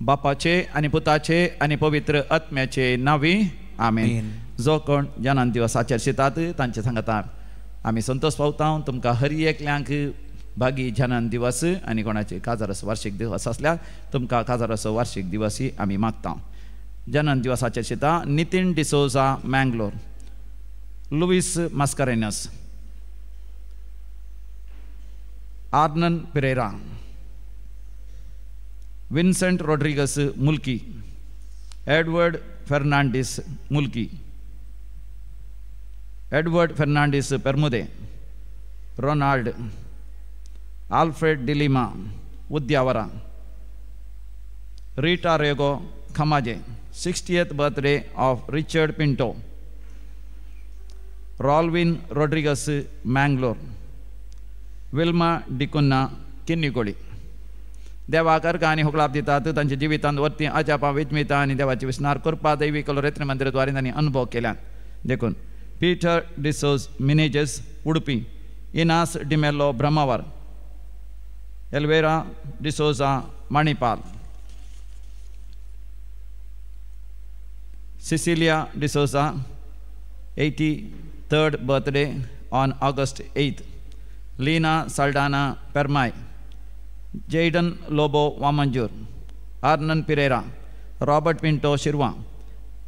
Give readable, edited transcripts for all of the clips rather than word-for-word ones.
बापाचे आणि पुताचे आणि पवित्र आत्म्याचे नावी आमेन. जो कोण जनान दिवस आचरशितात तांचे सांगता आम्ही संतोष पावता. तुमकां हर एकल्यांक भागी जनान दिवस आणि कोणाचे काजारस वार्षिक दिवस असल्यार तुमकां काजारस वार्षिक दिवसी आम्ही मागता. जनान दिवस आचरशिता Nitin D'Souza Mangalore, Louis Mascarenhas, Arnon Pereira, Vincent Rodrigues Mulki, Edward Fernandes Mulki, Edward Fernandes Permude, Ronald, Alfred D'Lima Udyavara, Rita Rego Kamaje, 60th birthday of Richard Pinto, Rolvin Rodrigues Mangalore, Wilma D'Cunha Kinnigoli. देवाक अर्घ आनी होगलाप दितात. तांच्या जिवितांत वर्ती अजापा विस्मिता आनी देवाची विस्नार करपा दैवी कलोरेत्र मंदिराद्वारे तांणी अनुभव केल्यात. देखून Peter D'Souza Menezes Udupi, Inas D'Mello Brahmavar, Elvera D'Souza Manipal, Cecilia D'Souza 83rd birthday on August 8th, Leena Saldanha Permai, Jaiden Lobo Vamanjoor, Arnon Pereira, Robert Pinto Shirva,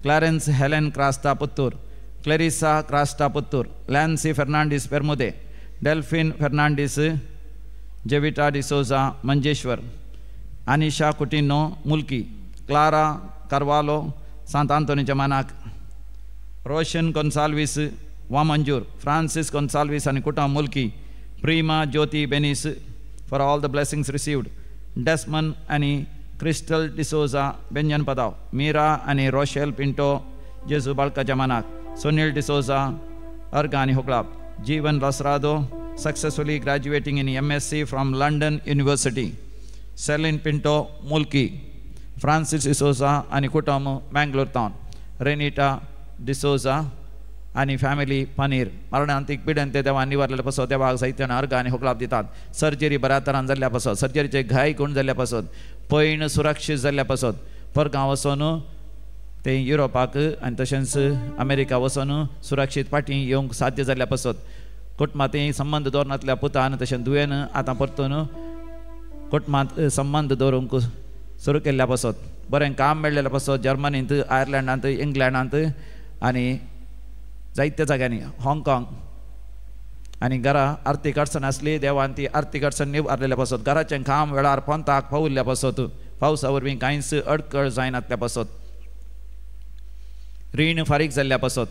Clarence Helen Crasta Puttur, Clarissa Crasta Puttur, Lancy Fernandes Permude, Delphine Fernandes, Jevita D'Souza Manjeshwar, Anisha Coutinho Mulki, Clara Carvalho सांत आंतोनीच्या मानाक, रोशन गोन्साल्विस वामंजूर, फ्रांसिस गोन्साल्विस आणि कुटुंब Mulki, Prima Jyoti Benis for all the blessings received, Desmond आणि क्रिस्टल डिसोजा बेंजन पदाव, मीरा आणि रोशेल पिंटो जेजू बाळकाच्या मानाक, सुनील डिसोजा अर्घ आणि होगलाप, Jeevan Lasrado successfully graduating in MSc from London university, Celine Pinto Mulki, Francis D'Souza आणि कुटुंब मँगलोर टाउन, रेनिटा डिसोजा आणि फॅमिली पनीर. मरणांतीक पिड्यान ते देवान निवारलेले पासून देवाक साहित्यान अर्घ आणि होगलाप दितात. सर्जरी बऱ्या तरान जाल्ल्या पासून, सर्जरीचे घाय कोण जाल्ल्या पासून, पैण सुरक्षीत जाल्ल्या पासून, परगांव वचून ते युरोपाक आनी तशेंच अमेरिका वचून सुरक्षीत फाटीं येवंक साध्य जाल्ल्या पासून, कुटुंबांत संबंध दवरनातल्या पुतान तशें दुयेन आतां परतून कुटुंबांत संबंध दवरूंक सुरू केल्ल्या पासून, बरें काम मेळ्ळेल्या पासून जर्मनींत, आयर्लंडांत, इंग्लंडांत आनी जायत्या जाग्यांनी, हाँगकाँग आनी घरां आर्थीक अडचण आसली, देवान ती आर्थीक अडचण निवारलेल्या पासून, घराचें काम वेळार पंथाक पावल्ल्या पासून, पावसा वरवीं कांयच अडकळ जायनातल्या पासून, रीण फारीक जाल्ल्या पासून,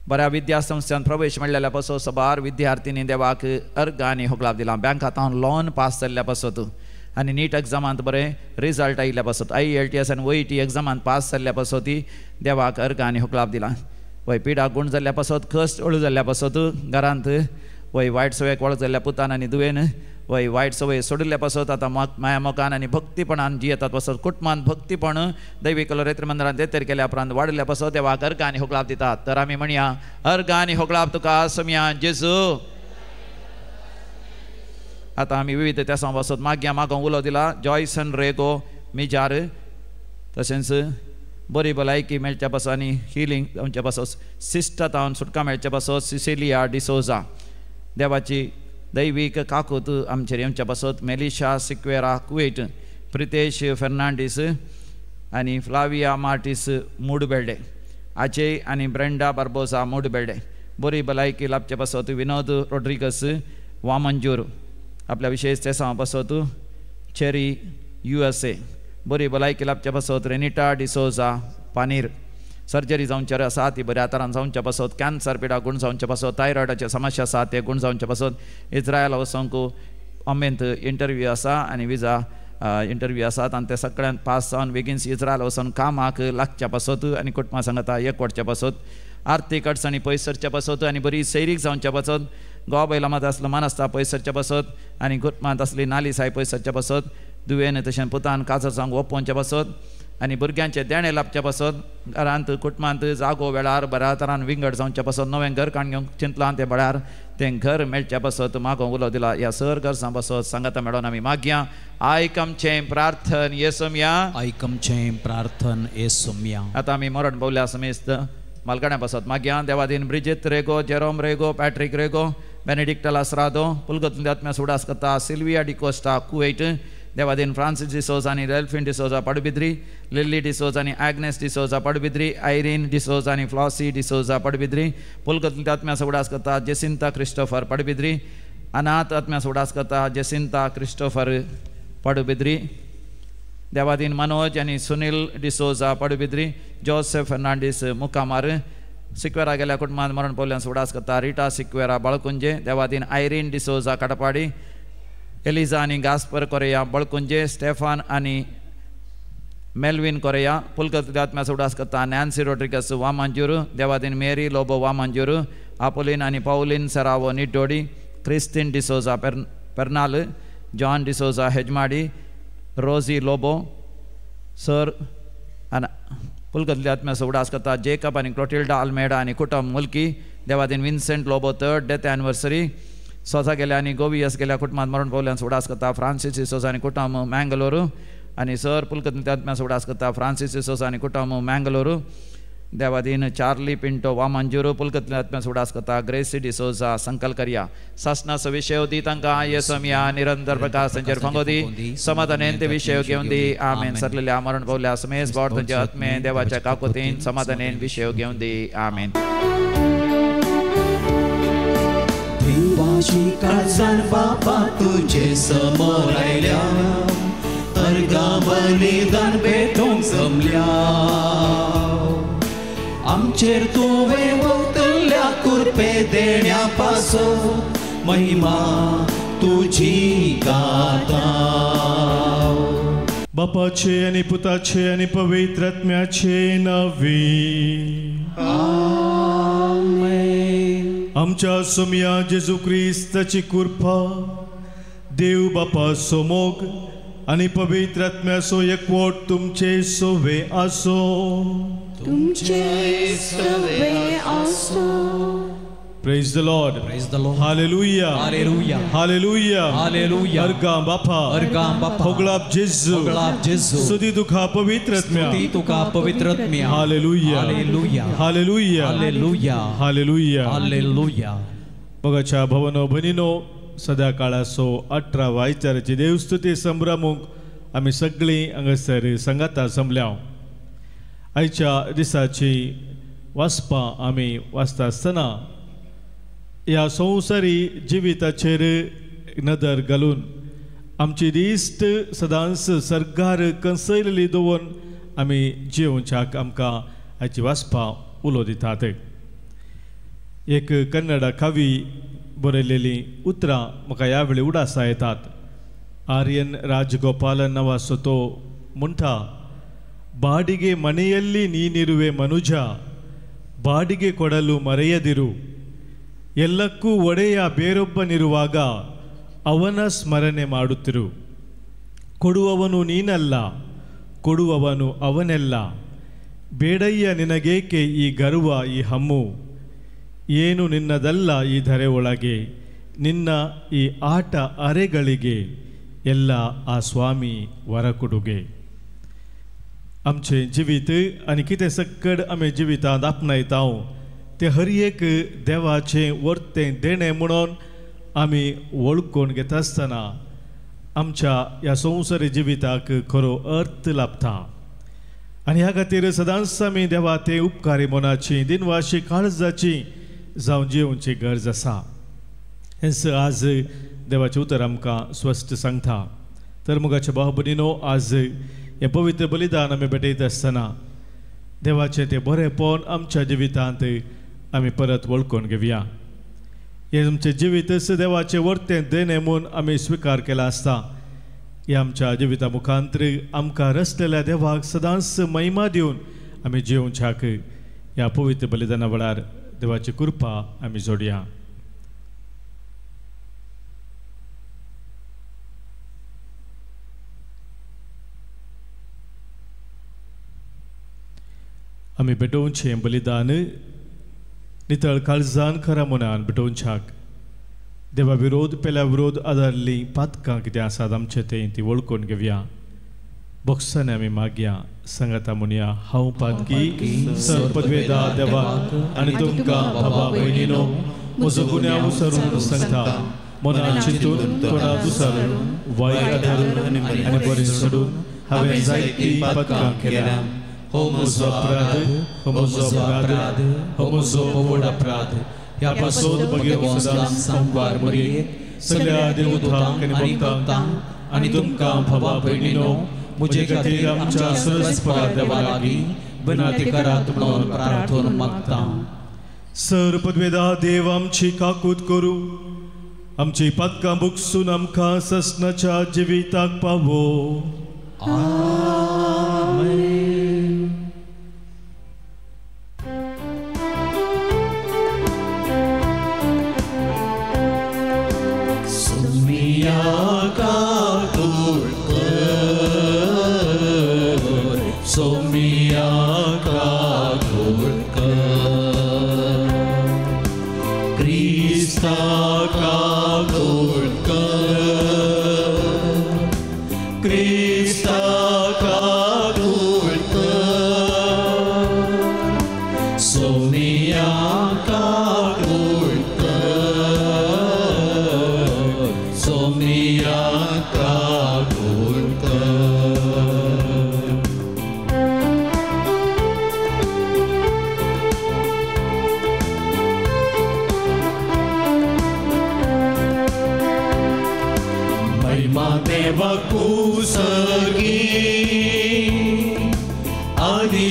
बऱ्या विद्या संस्थांत प्रवेश मेळ्ळेल्या पासून सबार विद्यार्थींनी देवाक अर्घ आनी होगलाप दिला. बँक खात्यांत लोन पास जाल्ल्या पासून आनी नीट एग्जामांत बरें रिजल्ट आयिल्ल्या पासून, IELTS आनी OET एग्जामांत पास जाल्ल्या पासून ती देवाक अर्घ आनी होगलाप दिला. वय पिडाक गुण जाल्ल्या पासून, कश्ट हळू जाल्ल्या पासून, घरांत वय वायट सवयेक वळख जाल्ल्या पुतान आनी दुयेन वय वायट सवय सोडिल्ल्या पासून आतां माया मोगान आनी भक्तीपणान जियेतात पासून, कुटुंबांत भक्तीपण दैवी कलोरेत्र मंदिरांत तेर केल्या उपरांत वाडिल्ल्या पासून देवाक अर्घ आनी होगलाप दितात. तर आमी म्हणया अर्घ आनी होगलाप तुका सोम्या जेजू. आतां आमी विविध त्या पासून माग्या मागोवंक उलो दिला. जॉयसन रेगो मिजार, तशेंच बरी भलायकी मेळच्या पासून आनी हिलींग जावच्या पासून, सिस्टतावन सुटका मेळच्या पासून सिसिलिया डिसोजा, देवाची दैवीक काकूत आमचेर येवच्या पासून, मेलिशा सिक्वेरा कुवेट, प्रितेश फर्नांडीस आनी फ्लाविया मार्टिस मूडबेल्डे, अजय आनी ब्रेंडा बार्बोसा मूडबेल्डे, बरी भलायकी लाभच्या पासून, विनोद रॉड्रिगस वामंजूर, आपल्या विशेष तेसा पासून, चेरी USA, बरी भलायकी लाभच्या पासून, रेनिटा डिसोजा पानीर, सर्जरी जावंची आसा ती बऱ्या तरान जावंच्या पासून, कॅन्सर पिडा गुण जावंच्या पासून, थायरॉयडाचे समस्या आसा ते गुण जावंच्या पासून, इस्रायल वचोंक अमेंत इंटरव्यू आसा आनी विजा इंटरव्यू आसात आनी ते सगळ्यांत पास जावन बेगीन इस्रायल वचून कामाक लागच्या पासून आनी कुटुंबा सांगता एकवटच्या पासून, आर्थीक अडचणी पयस सरच्या पासून आनी बरी सैरीक जावंच्या पासून, घोव बैलामात आसलो मन आसता पयस सरच्या पासून आनी कुटुंबांत असली नाली साय पयस सरच्या पासून, दुवेन तशें पुतान काजर जावंक ओपोवचे पासत आनी भुरग्यांचे देणे लाभचे पासत घरांत कुटुंबांत जागो वेळार बऱ्या तरान विंगड जावचे पासत नवें घर काण घेवंक चिंतलां ते वेळार तें घर मेळचे पासत मागो उलो दिला ह्या सर गरजां पासत सांगाता मेळोन आमी मागया आयकमचें प्रार्थन येसुम्या आयकमचें प्रार्थन येसुम्या. आतां आमी मरण पावल्या समेस्त मालगाड्या पासत मागया देवादीन ब्रिजित रेगो जेरोम रेगो पॅट्रिक रेगो बेनेडिक्ट लासरादो पुलगतुंदी आत्म्या सुडास करता सिल्विया डिकोस्टा कुवेट देवादीन फ्रांसिस डिसोजा आनी रेल्फिन डिसोजा पडबिद्री लिली डिसोजा आनी ॲग्नेस डिसोजा पडबिद्री आयरीन डिसोजा आनी फ्लॉसी डिसोजा पडबिद्री पुलगतुंदी आत्म्या सुडास करता जेसिंता क्रिस्टोफर पडबिद्री अनाथ आत्म्या सुडास करता जेसिंता क्रिस्टोफर पडबिद्री देवादीन मनोज आनी सुनील डिसोजा पडबिद्री जोसेफ फर्नांडीस मुकामार सिक्वेरा गेल्या कुटुंबांत मरण पावल्यान सुडास करता रिटा सिक्वेरा बळकुंजे देवादीन आयरीन डिसोजा काटपाडी एलिजा आनी गास्पर कोरेया बळकुंजे स्टेफान आनी मेल्विन कोरेया पुलगतुंदी आत्म्या उडास करता नॅन्सी रोड्रिगस वामांजूर देवादीन मेरी लोबो वामांजूर आपोलिन आनी पाउलिन सेरावो निड्डोडी क्रिस्तीन डिसोजा पेर्नाल जॉन डिसोजा हेजमाडी रोजी लोबो सर पुलगतुंदी आत्म्या उडास करता जेकब आनी क्लोटिल्डा अल्मेडा आनी कुटुंब मुल्की Devadin Vincent Lobo third death anniversary सोजा गेल्या आनी गोवियस गेल्या कुटुंबांत मरण पावल्यान उडास करता फ्रांसीस डिसोजा आनी कुटुंब मँगलोरू आनी सर पुलगतुंदी आत्म्या उडास करता फ्रांसीस डिसोजा आनी कुटुंब मँगलोरू देवादीन चार्ली पिंटो वामांजूर पुलगतुंदी आत्म्या उडास करता ग्रेसी डिसोजा संकल्करिया ससना विषय दी तांकां येसुम्या निरंतर प्रकाश संचर फंगोदी समाधानेन ते विषय घेवन दी आमेन सरलेल्या मरण पावल्या समेस बावड तुजे आत्मे देवाच्या काकुतीन समाधानेन विषय घेवन दी आमेन. देवाची काळजान बाबा तुजे समोर आयल्या अर्गा बलिदान भेटूंक जमल्या आमचेर तुवें वतल्या कुरपे देण्या पासून महिमा तुजी गाता. बापाचे आनी पुताचे आनी पवित्र आत्म्याचे नांवी आमच्या सोम्या जेजू क्रिस्ताची कृपा देव बापा सोमोग आनी पवित्र आत्म्याचो एकवट तुमचे सोवे आसो. Praise the Lord. Praise the Lord. Hallelujah. Hallelujah. Hallelujah. Hallelujah. अर्गाम बापा. अर्गाम बापा. होगलाब जेजू. होगलाब जेजू. स्तुती तुका पवित्र आत्म्या. स्तुती तुका पवित्र आत्म्या. Hallelujah. Hallelujah. Hallelujah. Hallelujah. Hallelujah. Hallelujah. बघाच्या भवनो भनिनो सदा काळासो 18 आयतारची देवस्तुती संभ्रमूक आमी सगळीं हांगासर संगाता जमल्या. आयच्या दिसाची वाचपां आमी वाचता आसतना ह्या संवसारी जिविताचेर नदर घालून आमची दिश्ट सदांच सरकार कंसयलेली दवरून आमी जिवच्याक आमकां हाची वाचपां उलो दितात. एक कन्नड कवी बरयलेली उतरां म्हाका ह्या वेळी उडासा येतात. आर्यन राजगोपालन नांवाचो तो म्हणटा, ಬಾಡಿಗೆ ಮನೆಯಲ್ಲಿ ನೀನಿರುವೆ ಮನುಜ, ಬಾಡಿಗೆ ಕೊಡಲು ಮರೆಯದಿರು. ಎಲ್ಲಕ್ಕೂ ಒಡೆಯ ಬೇರೊಬ್ಬನಿರುವಾಗ ಅವನ ಸ್ಮರಣೆ ಮಾಡುತ್ತಿರು. ಕೊಡುವವನು ನೀನಲ್ಲ, ಕೊಡುವವನು ಅವನೆಲ್ಲ. ಬೇಡಯ್ಯ ನಿನಗೇಕೆ ಈ ಗರ್ವ ಈ ಹಮ್ಮು, ಏನು ನಿನ್ನದಲ್ಲ ಈ ಧರೆ ಒಳಗೆ, ನಿನ್ನ ಈ ಆಟ ಅರೆಗಳಿಗೆ ಎಲ್ಲ ಆ ಸ್ವಾಮಿ ವರಕೊಡುಗೆ. आमचे जिवीत आनी कितें सक्कड आमी जिवितांत आपणायता तें हर एक देवाचें वर्तें देणें म्हणून आमी वळखून घेता आसतना आमच्या ह्या संवसारी जिविताक खरो अर्थ लाभता. आनी ह्या खातीर सदांच आमी देवा ते उपकारी मनाची दिनवाशी काळजाची जावं जिवची गरज आसा. हेंच आज देवाचें उतर आमकां स्पश्ट सांगता. तर मुगाच्या भाव भयणीनो, आज हे पवित्र बलिदान आमी भेटयता आसतना देवाचें तें बरेंपण आमच्या जिवितांत आमी परत वळखून घेवया. हे आमचें जिवीतच देवाचें वर्तें देणें म्हूण आमी स्विकार केला आसता. हे आमच्या जिविता मुखांतर आमकां रचलेल्या देवाक सदांच महिमा दिवन आमी जिवच्याक ह्या पवित्र बलिदाना वेळार देवाची कृपा आमी जोडया. आमी पेटोवचें बलिदान नितळ काळजान खरा मनान पेटोवच्याक देवा विरोध पेल्या विरोध आदारली पातकां कितें आसात आमचें तें ती वळखून घेवया. बोक्सांनी आमी मागया, सांगाता म्हणया, हांव पातकी सर्पद्वेदा देवा आनी तुमकां बाबा भयणीनो म्हजो गुन्यांव विसरून सांगता. मनान चिंतून तोंडां दुसरून वायट धरून आनी बरें सोडून हांवें जायतीं पातकां केल्या. हो म्हजो अपराध, हो म्हजो अपराध, हो म्हजो व्हड अपराध. ह्या पासून मागीर सदांच संवार मरे सगळ्या देवतांक आनी भक्तांक आनी तुमकां भावा भयणीनो म्हजे खातीर आमच्या सरस्वता देवा लागीं विनंती करात म्हणून प्रार्थना मागता. सर्पद्वेदा देव आमची काकूत करूं, आमची पातकां बुकसून आमकां ससनाच्या जिविताक पावो.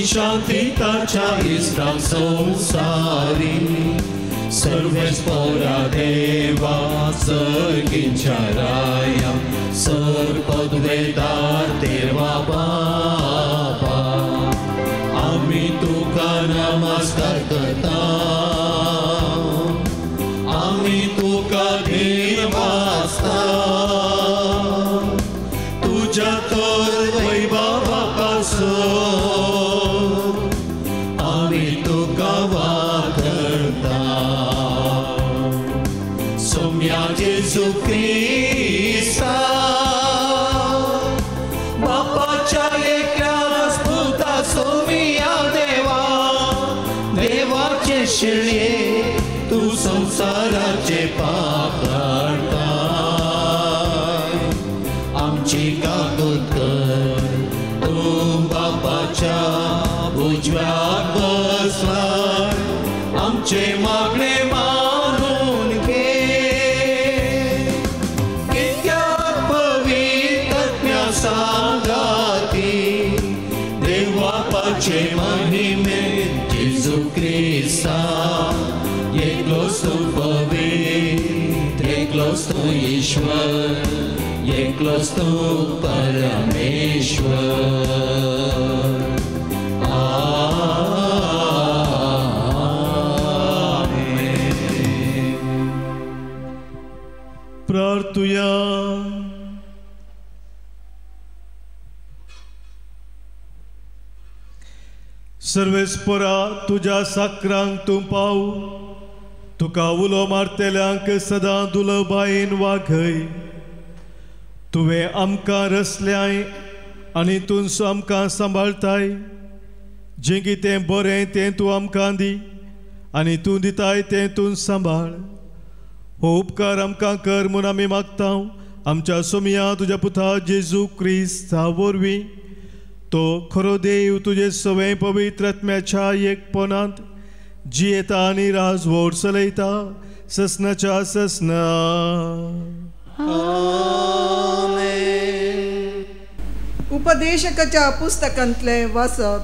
शांतीताच्या इष्टां संसारी सर्वेस्परा देवा सर्गींच्या राया सर्पद्वेदार देवा बाबा आमी तुका नमस्कार करता. आमी तुका देवास्ता तुझ्या तर वैभवा पासून Gesù Cristo बापाच्या लेकराला स्फुरता सोमिया देवा देवाचे शिळे तू संसाराचे पाप काढता. आमची काकूत कर तू बापाच्या उजव्यात बसला आमचे मागणे महिमे Gesù Cristo एकलोच तू पवित्र एकलोच तू ईश्वर एकलोच तू परमेश्वर. प्रार्थुया. सर्वेस्परा तुझ्या साकरांक तूं पाव तुका उलो मारतेल्यांक सदां दुलबायेन वागय. तुवें आमकां रचल्याय आनी तूं आमकां सांबाळताय. जें कितें बरें तें तूं आमकां दी आनी तूं दिताय तें तूं सांबाळ. हो उपकार आमकां कर म्हूण आमी मागता आमच्या सोमिया तुज्या पुता जेजू क्रिस्ता वरवीं. तो खरो देव तुझे सवय पवित्र आत्म्याच्या एकपणांत जियेता आनी राजवट चलयता ससनाच्या ससना. उपदेशकाच्या पुस्तकांतले वाचप.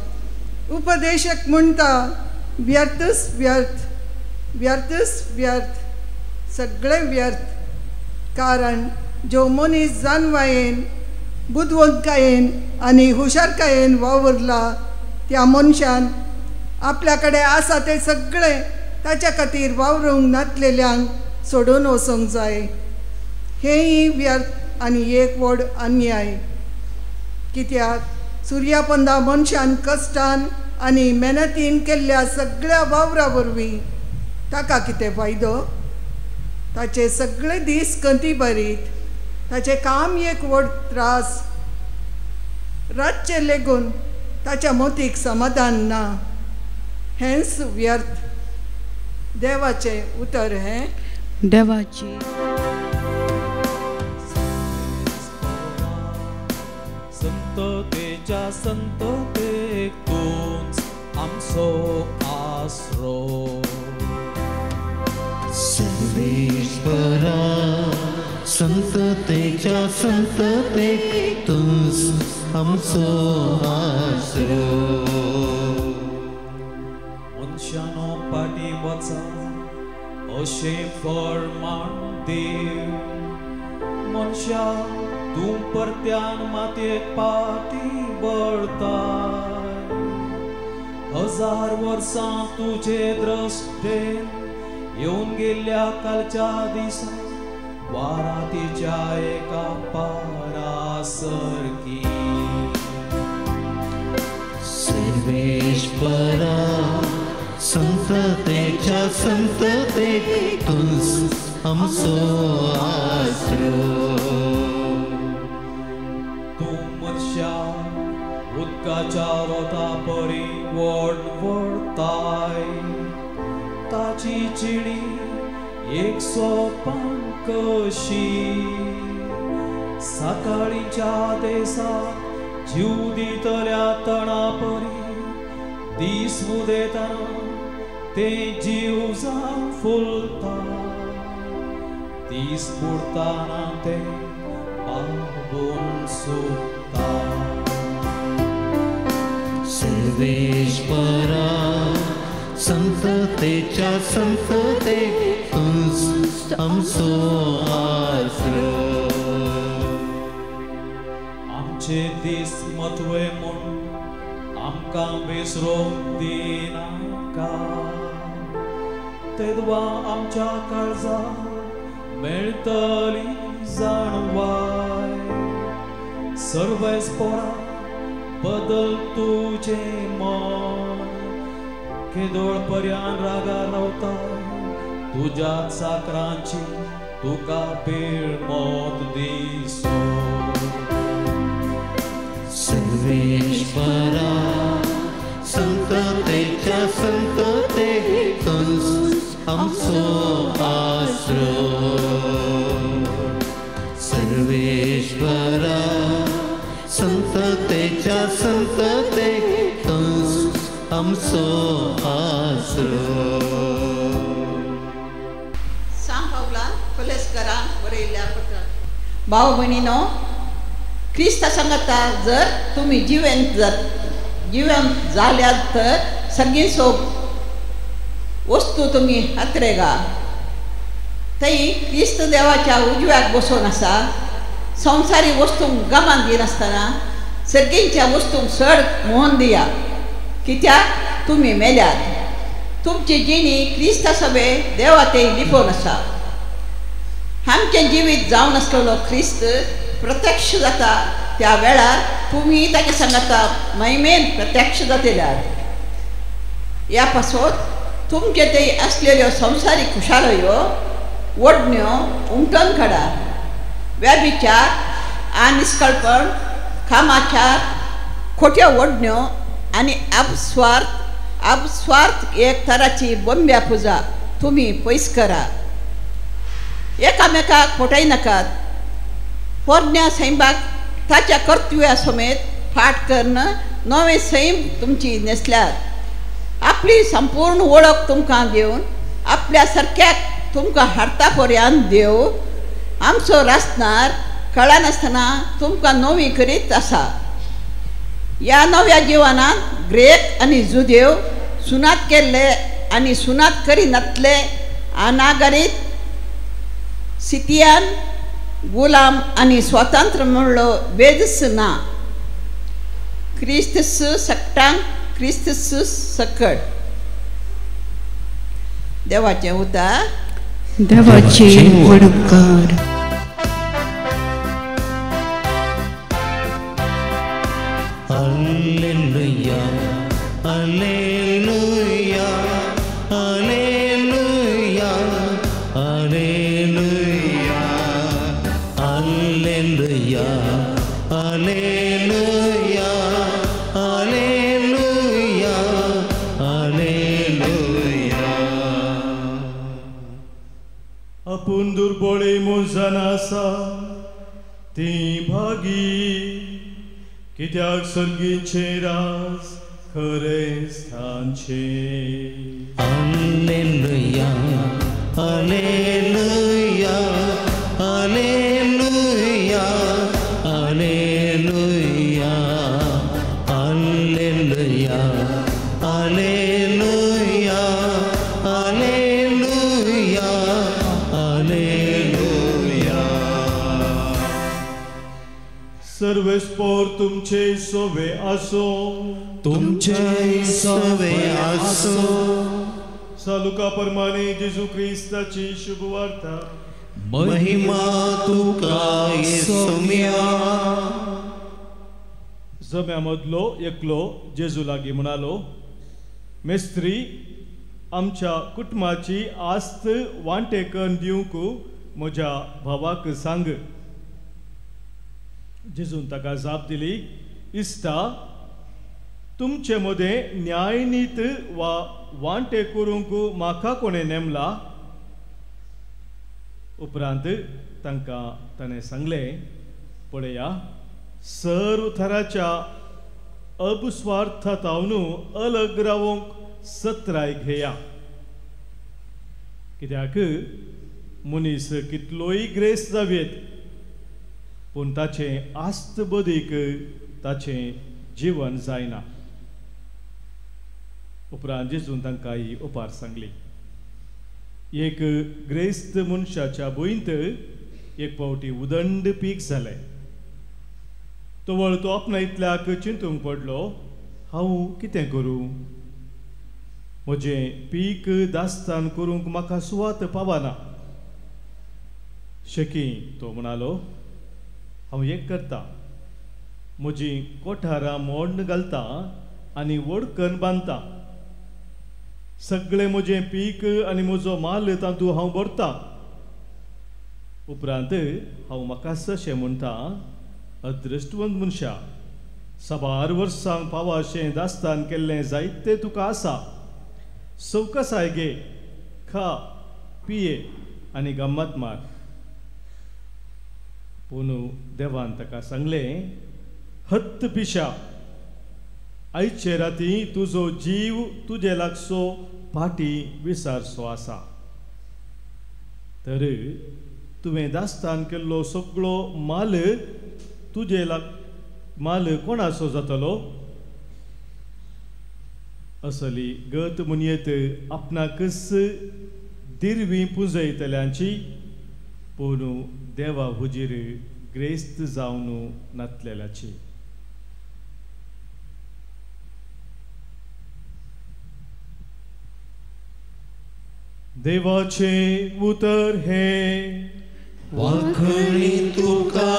उपदेशक म्हणटा व्यर्थच व्यर्थ व्यर्थच व्यर्थ सगळे व्यर्थ. कारण जो मनीस जानवायेन बुद्वंतकायेन आनी हुशारकायेन वावरला त्या मनशान आपल्याकडे आसा ते सगळे ताच्या खातीर वावरूंक नातलेल्यांक सोडून वचूंक जाय. हेय व्यर्थ आनी एक व्हड अन्याय. कित्याक सुर्यापंदा मनशान कश्टान आनी मेहनतीन केल्ल्या सगळ्या वावरा वरवीं ताका कितें फायदो? ताचे सगळे दीस कंती भरीत, ताचे काम एक व्हड त्रास, रातचे लेगून ताच्या मोतीक समाधान ना, हेंच व्यर्थ. देवाचें उतर हें. देवाची संततेच्या संततेक तूंच आमचो आसरो. सर्वेश्वरा संततेच्या संततेक तूंच आमचो आसरो. मनशानो पाटी वचा अशें फळ मांड देव. मनशा तूं परत्यान मातयेक पाटी बळताय. 1000 वर्सां तुजे द्रश्टेन येवन गेल्ल्या कालच्या दिसा वारातीच्या एका पारा सारकी. सर्वेश्वरा संततेच्या संततेक तूंच आमचो आसरो. तूं मनशा उदकाच्या रोता परी व्हड व्हडताय. ताची चिडी एक सोपान कशी. सकाळीच्या देसाक जीव दितल्या तणा परी दीस मुदेतना ते जीव जावन फुलता. दीस बुडताना ते बाबून सुकता. सर्वेश्वरा संततेच्या संततेक तूंच आमचो आसरो. आमचे दीस मतवे म्हूण आमकां विसरूंक दिनाका. तेदवा आमच्या काळजाक मेळटली जाणवाय. सर्वेस्परा बदल तुजें मन. केदोळ पर्यान रागा रावताय. तुज्या चाकरांची तुका पेळ मोत दिसो. सर्वेश्वरा संततेच्या संततेक तूंच आमचो आसरो. सर्वेश्वरा संततेच्या संततेक तूंच आमचो आसरो. सांग पावलां कलेस्करान बरयल्ल्या पत्रांत. भाव भयणीनो, क्रिस्ता सांगता जर तुम्ही जिवंत जाल्यात तर सगळी सोप वस्तू तुम्ही हातरेगा. थंय क्रिस्त देवाच्या उजव्याक बसून आसा. संवसारी वस्तूंक गमान दिनासतना सर्गींच्या वस्तूंक चड मोहन दिया, कित्याक तुमी मेल्यात. तुमची जिणी क्रिस्ता सभे देवा ते लिपोवन आसा. आमचें जिवीत जावन आसलेलो क्रिस्त प्रत्यक्ष जाता त्या वेळार तुम्ही ताचे सांगता महिमेन प्रत्यक्ष जातल्यात. ह्या पासत तुमचे ते असलेल्यो संवसारी खुशालयो वडण्यो उमटून काडा. व्याभिचार आनिस्कळपण, कामाचार, खोट्यो वडण्यो आनी अपस्वार्थ एक तराची बोंब्या पुजा तुमी पयस करा. एकामेकाक फटय नाकात. पोरण्या सैमाक ताच्या कर्तव्या समेत फाट करणं नवे सैम तुमची नेसल्यात. आपली संपूर्ण वळख तुमकां दिवन आपल्या सारक्याक तुमकां हाडटा पर्यंत देव आमचो रासनार कळनासतना तुमकां नवी करीत आसा. ह्या नव्या जिवनांत ग्रेक आनी जुदेव, सुनात केल्ले आनी सुनात करिनातले, अनागरीत, सितियान, गुलाम आनी स्वतंत्र म्हणलो वेदस ना. क्रिस्तस सक्तांक क्रिस्तस सकट. देवाचें उतर. देवाचे वडकार. Hallelujah Alleluia, Alleluia, Alleluia, Alleluia, Alleluia, Alleluia, Alleluia. आपूण दुर्बळे मोजान आसा ती भागी कित्याक सर्गीचे राज खरें स्थानचे. Alleluia, Alleluia, Alleluia, Alleluia, Alleluia, Alleluia, Alleluia, Alleluia. सर्व स्पोर तुमचे सोवे आसो, तुमचे सवे आसो. सालुका प्रमाणे जेजू ख्रिस्ताची शुभ वार्ता. महिमा तुका येसुम्या. जम्यामधलो एकलो जेजू लागी म्हणालो, मेस्त्री आमच्या कुटुंबाची आस्त वांटेकन दिवंक म्हज्या भावाक सांग. जेजून ताका जाप दिली, इस्ता तुमचे मदें न्यायनीत वा वांटे करूंक म्हाका कोणें नेमला. उपरांत तांकां ताणें सांगलें, पळया सर्व थराच्या अपस्वार्थांतून अलग रावंक सत्राय घेया. कित्याक मनीस कितलोय ग्रेस जावेत पूण ताचें आस्त बदीक ताचें जीवन जायना. उपरांत जेजून तांकां ही उपार सांगली. एक ग्रेस्त मनशाच्या भुंयत एक फावटी उदंड पीक जालें. तो वळ तो आपणायतल्याक चिंतूंक पडलो, हांव कितें करूं? म्हजें पीक दास्तान करूंक म्हाका सुवात पावना. शेकी तो म्हणालो, हांव एक करता, म्हजीं कोठारां मोड घालता आनी वडकन बांदता. सगळें म्हजें पीक आनी म्हजो माल तातूंत हांव भरता. उपरांत हांव म्हाका अशें म्हणटा, अदृश्टवंत मनशा, 12 वर्सांक पावा अशें दास्तान केल्लें जायतें तुका आसा. सवकासाय घे, खा, पिये आनी गम्मत मार. पूण देवान ताका सांगलें, हत्त पिशा, आयचे राती तुजो जीव तुजे लागसो फाटी विसारसो आसा. तर तुवें दास्तान केल्लो सगळो माल तुजे माल कोणाचो जातलो? असली गत मुनयेत आपणाकच दिरवी पुंजयतल्यांची, पूण देवा हुजीर ग्रेस्त जावन नातलेल्याची. देवाचे उतर हे वाखणी तुका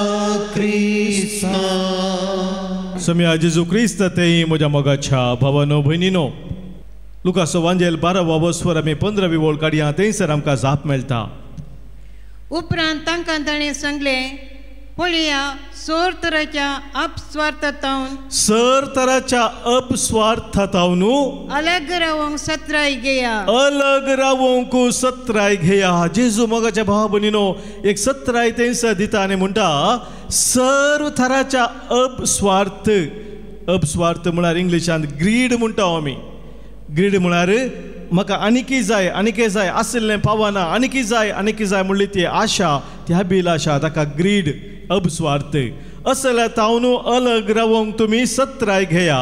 क्रिस्ता. सम्या जेजू क्रिस्त तेही म्हज्या मोगाच्या भावानो भयणीनो, लुकाचो वांजेल 12 वस्वर आमी 15वी ओळ काडया, थंयसर आमकां जाप मेळटा. उपरांत तांकां ताणें सांगलें, पळया सर तराच्या अपस्वार्थांतून अलग रावंक सत्राय घेया. जेजू मोगाच्या भावा भयणीनो, एक सत्राय थंयसर दिता आनी म्हणटा, सर्व थराच्या अपस्वार्थ म्हळ्यार इंग्लिशांत ग्रीड म्हणटा आमी. ग्रीड म्हळ्यार म्हाका आनीकी जाय आशिल्लें पावना, आनीकी जाय म्हणली ती आशा, ती अभिलाशा, ताका ग्रीड, अपस्वार्थ. असल्या तावन अलग रावंक तुमी सत्राय घेया.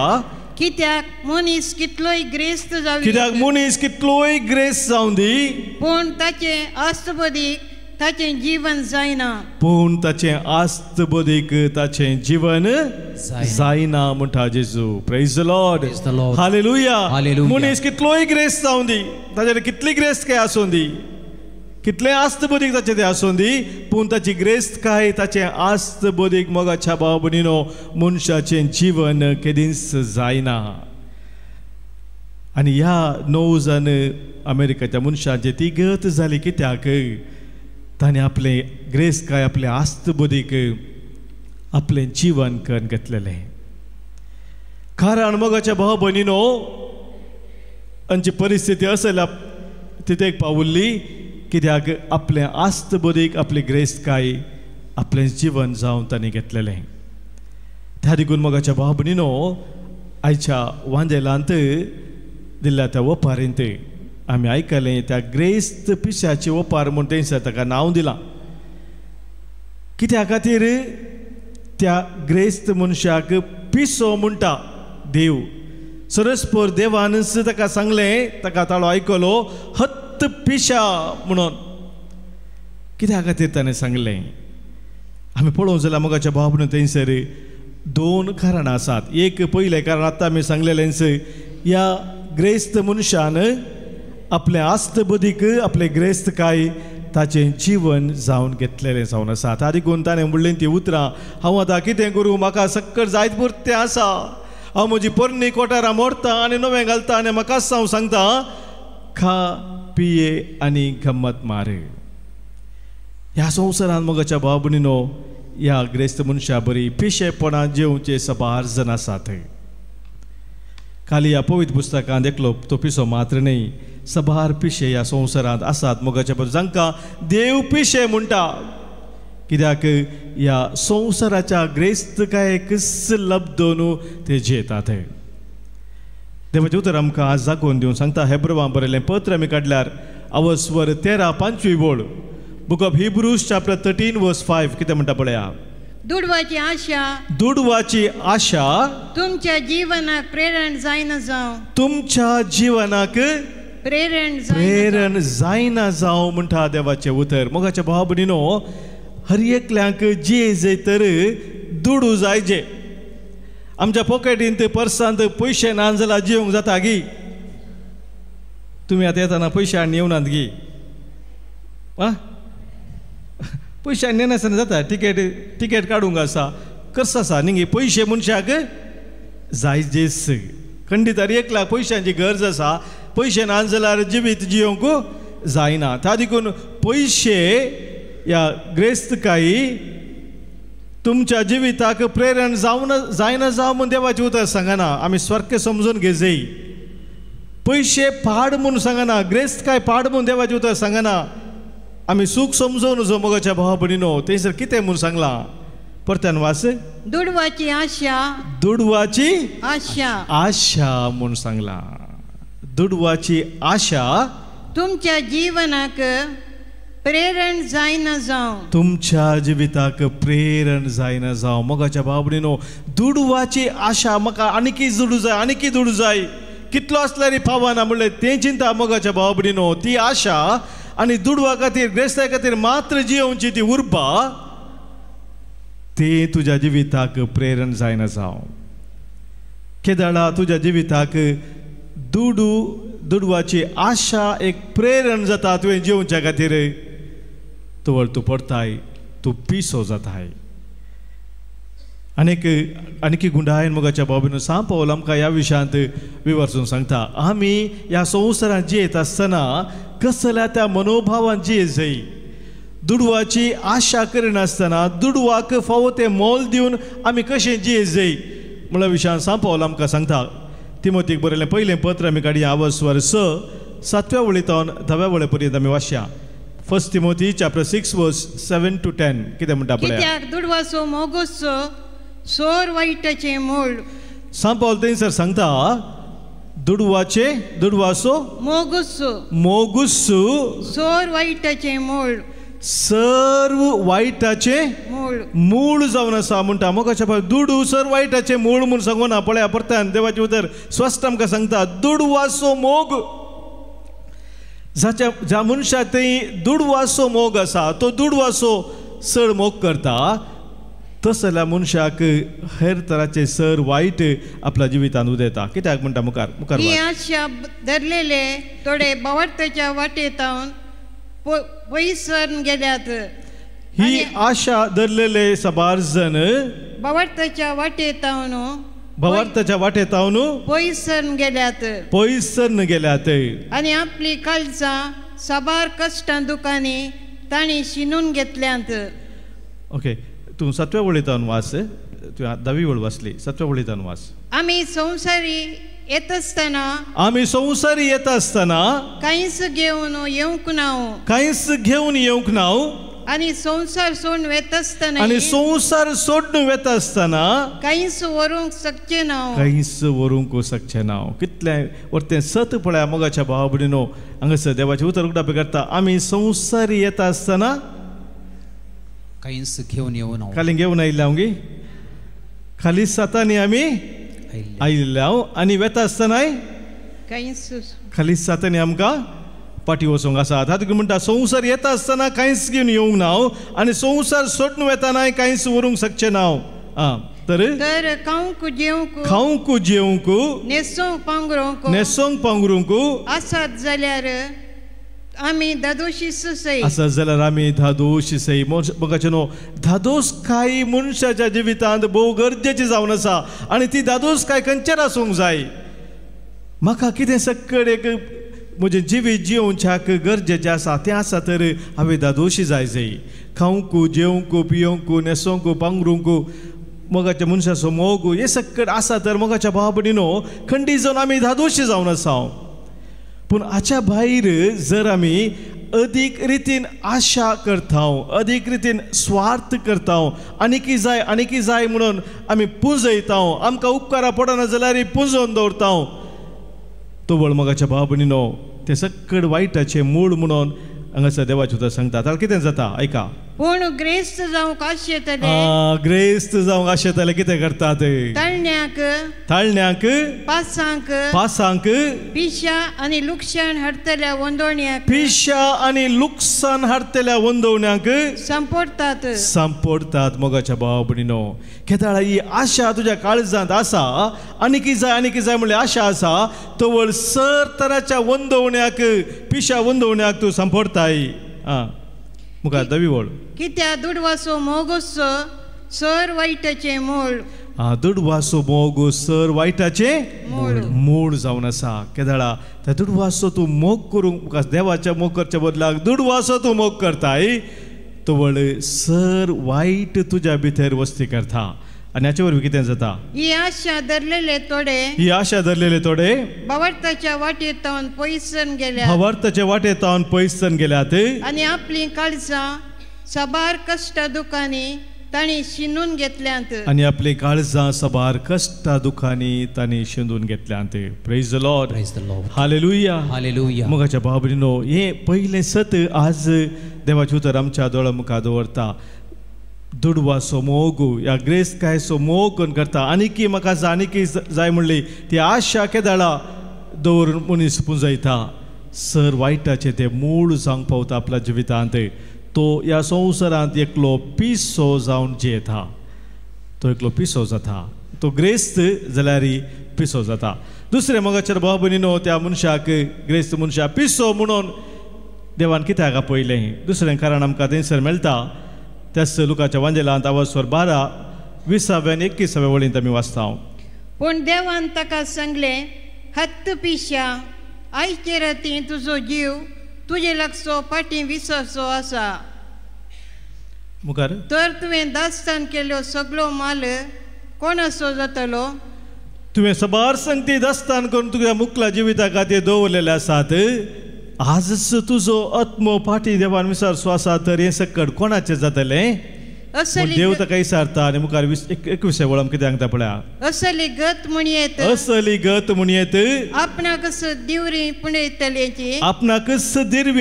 कित्याक मनीस कितलोय ग्रेस्त जावं दी, पूण ताचें आस्तबदीक ताचें जीवन जायना. म्हणटा जेजू. Praise the Lord. हालेलुया. मनीस कितलोय ग्रेस्त जावं दी, ताचेर कितली ग्रेस्त काय आसूं दी, कितलें आस्त बदीक ताचें तें आसूं दी, पूण ताची ग्रेस्त काय, ताचें आस्त बदीक मोगाच्या भाव भयणीनो मनशाचें जीवन केदींच जायना. आनी ह्या 9 जण अमेरिकेच्या मनशांचे ती गत जाली कित्याक ताणें आपले ग्रेस काय आपले आस्त बुदीक आपलें जीवन करून घेतलेलें. कारण मोगाच्या भाव भयणीनो तांची परिस्थिती असल्या तितेक पावुल्ली कित्याक आपलें आस्त बुदीक आपली ग्रेस काय आपलें जीवन जावन तांणी घेतलेलें. त्या देखून मोगाच्या भाव भयणीनो आयच्या वांजेलांत दिल्ल्या त्या वपारींत आमी आयकलें त्या ग्रेस्त पिश्याचे वपार म्हूण थंयसर ताका नांव दिलां. कित्या खातीर त्या ग्रेस्त मनशाक पिसो म्हणटा देव. सरस्पर देवानच ताका सांगलें, ताका ताळो आयकलो हत्त पिशा म्हणून. कित्या खातीर ताणें सांगलें आमी पळोवंक जाल्यार मोगाच्या भाव भयणीनो थंयसर 2 कारणां आसात. एक पयलें कारण आतां आमी सांगलेलेंच ह्या ग्रेस्त मनशान आपले आस्त बुदीक आपले ग्रेस्त काय ताचें जीवन जावन घेतलेलें जावन आसा. त्या देखून ताणें म्हणलें ती उतरां हांव आतां कितें करूं, म्हाका सक्कड जायत पुरतें आसा, हांव म्हजी पोरणी कोठारां मोडटां आनी नवें घालतां आनी म्हाकाच हांव सांगता खा पिये आनी गम्मत मार. ह्या संवसारांत मोगाच्या भाव भयणीनो ह्या ग्रेस्त मनशा बरी पिशेपणां जेवचे सबार जण आसात. खाली ह्या पवित्र पुस्तकांत एकलो तो पिसो मात्र न्ही, सबार पिशे ह्या संवसारांत आसात मोगाच्या बरोबर जांकां देव पिशे म्हणटा. कित्याक ह्या संवसाराच्या ग्रेस्तकायेक लब्धो न्हू ते जेतात. देवाचें उतर आमकां आज जागोवन दिवन सांगता. हेब्रोवां बरयलें पत्र आमी काडल्यार अवस्वर 13-5 बोड book of Hebrews chapter 13 verse 5 कितें म्हणटा पळया. दुडवाची आशा दुडवाची आशा तुमच्या जीवनाक प्रेरण जायना जावं, तुमच्या जीवनाक प्रेरण जायना जावं म्हणटा देवाचें उतर. मोगाच्या भाव भयणीनो हर एकल्यांक जे तर दुडू जायजे. आमच्या पॉकेटींत पर्सांत पयशे ना जाल्यार जेवंक जाता गी. तुमी आतां येताना पयशे हाडून येवनात गी. पयशे हाडून येनासतना जाता. तिकेट काडूंक आसा कर्स आसा न्ही. पयशे मनशाक जायजेच. खंडीत हर एकल्याक पयशांची गरज आसा. पयशे ना जाल्यार जिवीत जियोंक जायना. त्या देखून पयशे ह्या ग्रेस्तकायी तुमच्या जिविताक प्रेरण जायना जावं म्हूण देवाचें उतर सांगना. आमी सारकें समजून घेजय. पयशे पाड म्हूण सांगना, ग्रेस्तकाय पाड म्हूण देवाचें उतर सांगना. आमी सूख समजून नजो मोगाच्या भाव भयणीनो थंयसर कितें म्हूण सांगलां परत्यान वास. दुडवाची आशा, दुडवाची आशा आशा म्हूण सांगलां. दुडवाची आशा तुमच्या जीवनाक प्रेरण जायना जावं, तुमच्या जिविताक प्रेरण जायना जावं. मोगाच्या भाव भयणीनो दुडवाची आशा म्हाका आनीकी दुडू जाय, आनीकी दुडू जाय, कितलो आसल्यार फावना म्हणलें तें चिंता मोगाच्या भाव भयणीनो. ती आशा आनी दुडवा खातीर ग्रेस्ताय खातीर मात्र जियोवची ती उर्बा ते तुज्या जिविताक प्रेरण जायना जावं. केदाळा तुज्या जिविताक दुडवाची आशा एक प्रेरण जाता तुवें जिवच्या खातीर. तवळ तूं पडताय, तूं पिसो जाताय. आनीक गुंडायन मोगाच्या बाबीन सांग पावल आमकां ह्या विशयांत विवरसून सांगता. आमी ह्या संवसारांत जियेत आसतना कसल्या त्या मनोभावान जिये जाय. दुडवाची आशा करिनासतना दुडवाक फावो तें मोल दिवन आमी कशें जिये जाय म्हळ्या विशयान सांग पावल आमकां सांगता. तिमोथीक बरयलें पयलें पत्र आमी काडया अवस्वर 6 वळेंतवन 10 वळे पर्यंत आमी वाचया. 1 तिमोथी चॅप्टर 6 वर्स 7 to 10 कितें म्हणटा पळया. कित्याक दुडवाचो मोगुसो सोर वायटाचें मूळ. सांग पावल थंयसर सांगता दुडवाचो मोगुसो सोर वायटाचें मूळ, सर्व वायटाचें मूळ जावन आसा म्हणटा. मोगाच्या भाव दुडू सर्व वायटाचें मूळ म्हूण सांगूना पळया. परत्यान देवाचें उतर स्पश्ट आमकां सांगता दुडवाचो मोग. ज्या मनशा थंय दुडवाचो मोग आसा तो दुडवाचो चड मोग करता. तस जाल्यार मनशाक हेर तराचे सर वायट आपल्या जिवितांत उदेता. कित्याक म्हणटा मुखार मुखार ही आशा धरलेले थोडे बावडतेच्या वाटेतावन पयसर गेल्यात. ही आशा धरलेले सबार जण बावडतेच्या वाटेतावन भवार्थाच्या वाटेत हांव न्हू पयसन गेल्यात पयसन गेल्यात आनी आपली काळजां साबार कश्टां दुखांनी तांणी शिनून घेतल्यांत. ओके तूं 7व्या वळेंतल्यान वाच, तुवें 10वी वळ वाचली, 7व्या वळेंतल्यान वाच. आमी संवसारी येत आसतना आमी संवसारी येता आसतना कांयच घेवन येवंक नाव कांयच घेवन येवंक नाव आनी संवसार सोडून वेत आसतना आनी संवसार सोडून वेता आसतना कांयच व्हरूंक शकचें ना. कांयच व्हरूंक शकचें ना. कितलें वर्तें सत पळया मोगाच्या भावा भयणीनो, हांगासर देवाचें उतर उगडापी करता. आमी संवसारी येता आसतना कांयच घेवन येवं ना. खाली घेवन आयिल्ले हांव गे, खाली सातांनी आमी आयिल्ले हांव, आनी वेता आसतनाय कांयच खाली सातांनी आमकां पाटी वचोंक आसात. हातूंत म्हणटा संवसार येता आसतना कांयच घेवन येवंक ना, आनी संवसार सोडून वेतानाय कांयच व्हरूंक शकचें ना. तर खावंक जेवंक खावंक जेवंक न्हेसोंक पांघरूंक न्हेसोंक पांघरूंक आसात जाल्यार आमी धादोशीच सै. आसा जाल्यार आमी धादोश सै. मोगाचे न्हू, धादोसकाय मनशाच्या जिवितांत भोव गरजेची जावन आसा, आनी ती धादोसकाय खंयचेर आसूंक जाय. म्हाका कितें सक्कड एक म्हजें जिवीत जियोवच्याक गरजेचें आसा तें आसा तर हांवें धादोशी जाय. खावंक जेवंक पियोंक न्हेसोंक पांघरूंक मोगाच्या मनशाचो मोग हे सक्कड आसा तर मोगाच्या भावा भयणीनो खंडी जावन आमी धादोशी जावन आसा. पूण हाच्या भायर जर आमी अदीक रितीन आशा करता, अदीक रितीन स्वार्थ करता, आनीकी जाय म्हणून आमी पुंजयता, आमकां उपकारा पडना जाल्यार पुंजोवन दवरता, तो वळ मोगाच्या भावा भयणीनो ते सक्कड वायटाचें मूळ म्हणून हांगासर देवाचें उतर सांगता. ताका कितें जाता आयका. पूण ग्रेस्त जावंक आशेतले ग्रेस्त जावंक आशेतले कितें करतात. ताळण्यांक पासांक पिशा आनी लुकसाण हाडटल्या वंदोवण्यांक संपडतात मोगाच्या भावा भयणीनो. केदाळ ही आशा तुज्या काळजांत आसा, आनीकी जाय म्हणल्यार आशा आसा, तो वळ सर तराच्या वंदोवण्याक पिशा वंदोवण्याक तूं संपडताय. मुखार 10वी वळ. कित्या दुडवासो मोगोसो सर वायटाचें मूळ. दुडवासो मोग सर वायटाचें मूळ जावन आसा. केदाळा त्या दुडवासो तूं मोग करूंक देवाच्या मोग करच्या बदलाक दुडवासो तूं मोग करताय, तो वळ सर वायट तुज्या भितर वस्ती करता. आनी हाचे वरवीं कितें जाता. ही आशा धरलेले थोडे भावार्थाच्या वाटेंतावन पयसन गेल्यात आनी आपली काळजां साबार कश्टा दुखांनी तांणी शिनून घेतल्यांत. Praise the Lord. हालेलुया. मोगाच्या भावा भयणीनो हे पयलें सत आज देवाचें उतर आमच्या दोळ्या मुखार दवरता. दुडवासो मोग या ग्रेस्तकायचो मोग कोण करता. आनीकी म्हाका जाय म्हणली ती आशा केदाळा दवरून मनीस पुंजयता. सर वायटाचें तें मूळ जावंक पावता आपल्या जिवितांत. तो ह्या संवसारांत एकलो पिसो जावन जियेता. तो एकलो पिसो जाता. तो ग्रेस्त जाल्यार पिसो जाता. दुसरे मोगाचेर भाव भयणीनो त्या मनशाक ग्रेस्त मनशाक पिसो म्हणून देवान कित्याक आपयलें. दुसरें कारण आमकां थंयसर मेळटा. त्याच लुकाच्या वांजेलांत आवाजवर 12, 20 आनी 21 वळींत आमी वाचता. पूण देवान ताका सांगलें, हत्त पिशा आयचे राती तुजो जीव तुजे लागचो फाटीं विसरचो आसा. मुखार. तर तुवें दास्तान केल्लो सगळो माल कोणाचो जातलो. तुवें सबार संगती दास्तान करून तुज्या मुखला जिविता खातीर दवरलेले आसात. आजच तुजो आत्मो फाटी देवान विसरचो आसा तर हें सकट कोणाचें जातलें. देव ताका विचारता आनी मुखार 21 वळाम कितें सांगता पळया. असली गत म्हणयेत आपणाकच दिवरी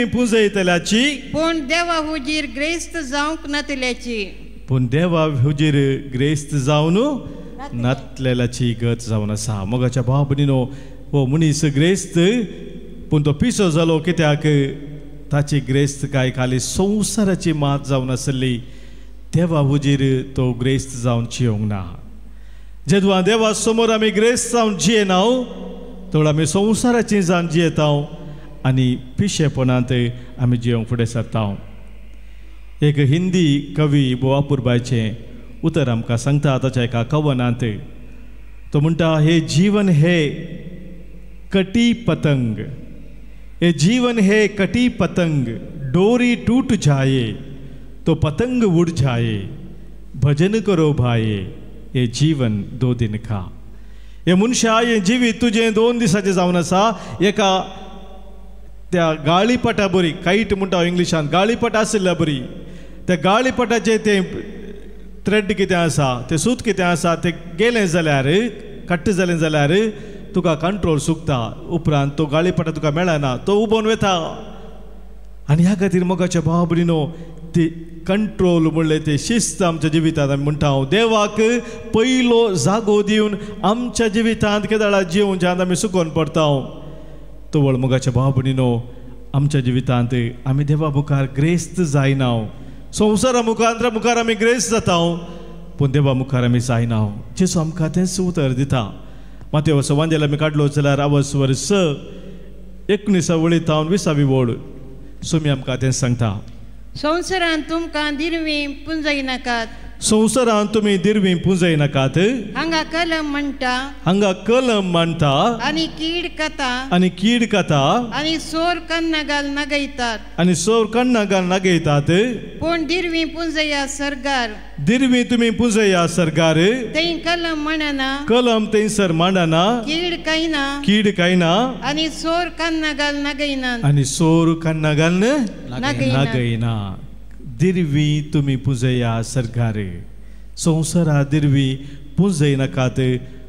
पुंजयतल्याची पूण देवा हुजीर ग्रेस्त जावंक जावन नातलेल्याची गत जावन आसा. मोगाच्या भावा भयणीनो हो मनीस ग्रेस्त पूण तो पिसो जालो कित्याक ताची ग्रेस्त काय खाली संवसाराची मात जावन आसली. देवा हुजीर तो ग्रेस्त जावन जियोंक ना. जेदवा देवा समोर आमी ग्रेस्त जावन जियेना तर आमी संवसाराची जावन जियेता आनी पिशेपणांत आमी जियोंक फुडें सरता. एक हिंदी कवी बोवापूरबायचें उतर आमकां सांगता ताच्या एका कवनांत. तो म्हणटा हे जीवन हे कटी पतंग, ये जीवन है कटी पतंग, डोरी टूट जाए तो पतंग उड़ जाए, भजन करो भाये, ये जीवन 2 दिन का. हे मनशा हे जिवीत तुझे 2 दिसाचे जावन आसा. एका त्या गाळीपटा बरी, काईट म्हणटा इंग्लिशान, गाळीपट आसल्या बरी, त्या गाळीपटाचे ते थ्रेड कितें आसा, ते सूत कितें आसा, ते गेलें जाल्यार, कट्ट जालें जाल्यार तुका कंट्रोल सुकता. उपरांत तो गाळीपटा तुका मेळना, तो उबोन वेता. आनी ह्या खातीर मोगाच्या भाव भयणीनो, ती कंट्रोल म्हणले ते शिस्त आमच्या जिवितांत आमी म्हणटा देवाक पयलो जागो दिवन आमच्या जिवितांत केदाळा जिवच्यान आमी सुकोन पडटा. तो वळ मोगाच्या भाव भयणीनो, आमच्या जिवितांत आमी देवा मुखार ग्रेस्त जायना. संवसारा मुखार आमी ग्रेस्त जाता, पूण देवा मुखार आमी जायना. जेसू आमकां तेंच उतर दिता. मातयेव वांजेला आमी काडलो जाल्यार आवस वर्स 19 वळींत 20 वळ सोमी आमकां तें सांगता. संवसारांत तुमकां दिरवी पुंजय नाकात, संवसारांत तुमी दिरवी पुंजय नाकात. हांगा कलम म्हणटा, हांगा कलम म्हणटा, आनी कीड खाता, आनी कीड खाता, आनी सोर कन्न घाल नगयतात, आनी सोर कन्न घाल नगयतात. पूण दिरवी पुंजया सरगार, दिरवी तुमी पुंजया सरगार. थंय कलम म्हणना, कलम थंयसर मांडना, कीड कांयना, कीड कांयना, आनी सोर कन्न घाल नगयनात, आनी सोर कन्न घाल नगयना. दिरवी तुमी पुंजया सरगार, संवसारा दिरवी पुंजय नाकात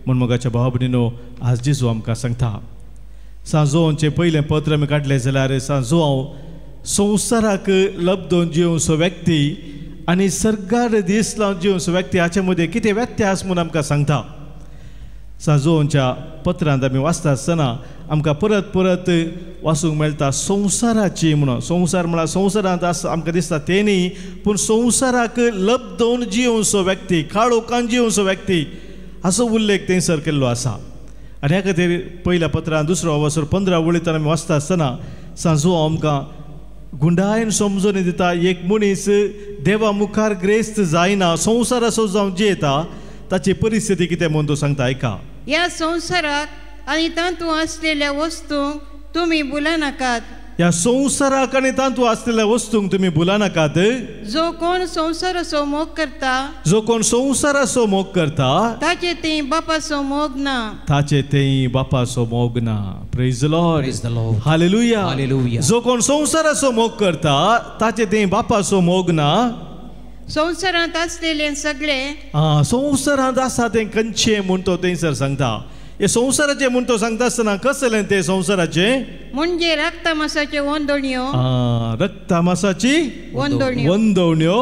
म्हूण मोगाच्या भाव भयणीनो आज जेजू आमकां सांगता. सांजोवचे पयलें पत्र आमी काडलें जाल्यार सांजोव संवसाराक लब्धोन जिवसो व्यक्ती आनी सरगार दीस लावन जिवसो व्यक्ती हाचे मदीं कितें व्यत्यास म्हूण आमकां सांगता. सांजोवच्या पत्रांत आमी वाचता आसतना आमकां परत परत वाचूंक मेळटा संवसाराची म्हणून. संवसार म्हळ्यार संवसारांत आमकां दिसता तें न्ही, पूण संवसाराक लब्धोन जिवसो व्यक्ती, काळोखान जिवसो व्यक्ती हाचो उल्लेख थंयसर केल्लो आसा. आनी ह्या खातीर पयल्या पत्रांत 2 अवसर 15 वळींतल्यान आमी वाचता आसतना सांजो आमकां गुंडायन समजून दिता. एक मनीस देवा मुखार ग्रेस्त जायना, संवसाराचो जावन जियेता, ताची परिस्थिती कितें म्हणून तो सांगता आयका. ह्या संवसाराक आनी तातूंत आसलेल्या वस्तूंक तुमी भुला नाकात. ह्या संवसाराक आनी तातूंत आसलेल्या वस्तूंक तुमी भुला नाकात. जो कोण संवसाराचो मोग करता, जो कोण संवसाराचो मोग करता, ताचे तें बापाचो मोग ना, ताचे तें बापाचो मोग ना. Praise the Lord, hallelujah, hallelujah. जो कोण संवसाराचो मोग करता, ताचे तें बापाचो मोग ना. संवसारांत आसलेले सगळे, संवसारांत आसा तें खंयचें म्हूण तो थंयसर सांगता. हे संवसाराचे म्हूण तो सांगता आसतना कसलें तें संवसाराचे म्हणजे रक्तमासाचे वंदोण्यो, रक्तमासाची वंदोण्यो,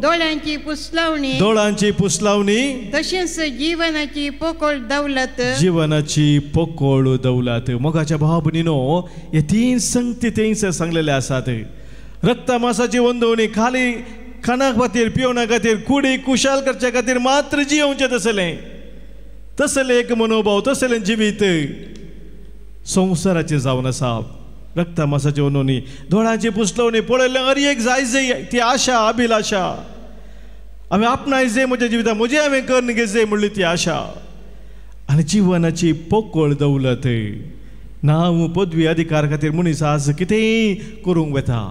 दोळ्यांची पुसलावणी, दोळांची पुसलावणी, तशेंच जीवनाची पोकळ दौलत, जीवनाची पोकळ दौलत. मोगाच्या भाव भयणीनो, हे 3 संगती थंयसर सांगलेले आसात. रक्तमासाची वंदोवणी खाली खाना खातीर पिवना खातीर कुडी कुशाल करच्या खातीर मात्र जियोवचें तसलें एक मनोभाव, तसलें जिवीत संवसाराचें जावन आसा. रक्तमासाची वंदोवणी, दोळांची पुसलवणी पळयलें अरी एक जाय ती आशा, अभिलाशा. हांवें आपणाय जे म्हज्या जिवितांत म्हजें हांवें करून घेतले म्हणली ती आशा. आनी जीवनाची पोकळ दौलत, नांव पदवी अधिकार खातीर मनीस आज कितेंय करूंक वेता.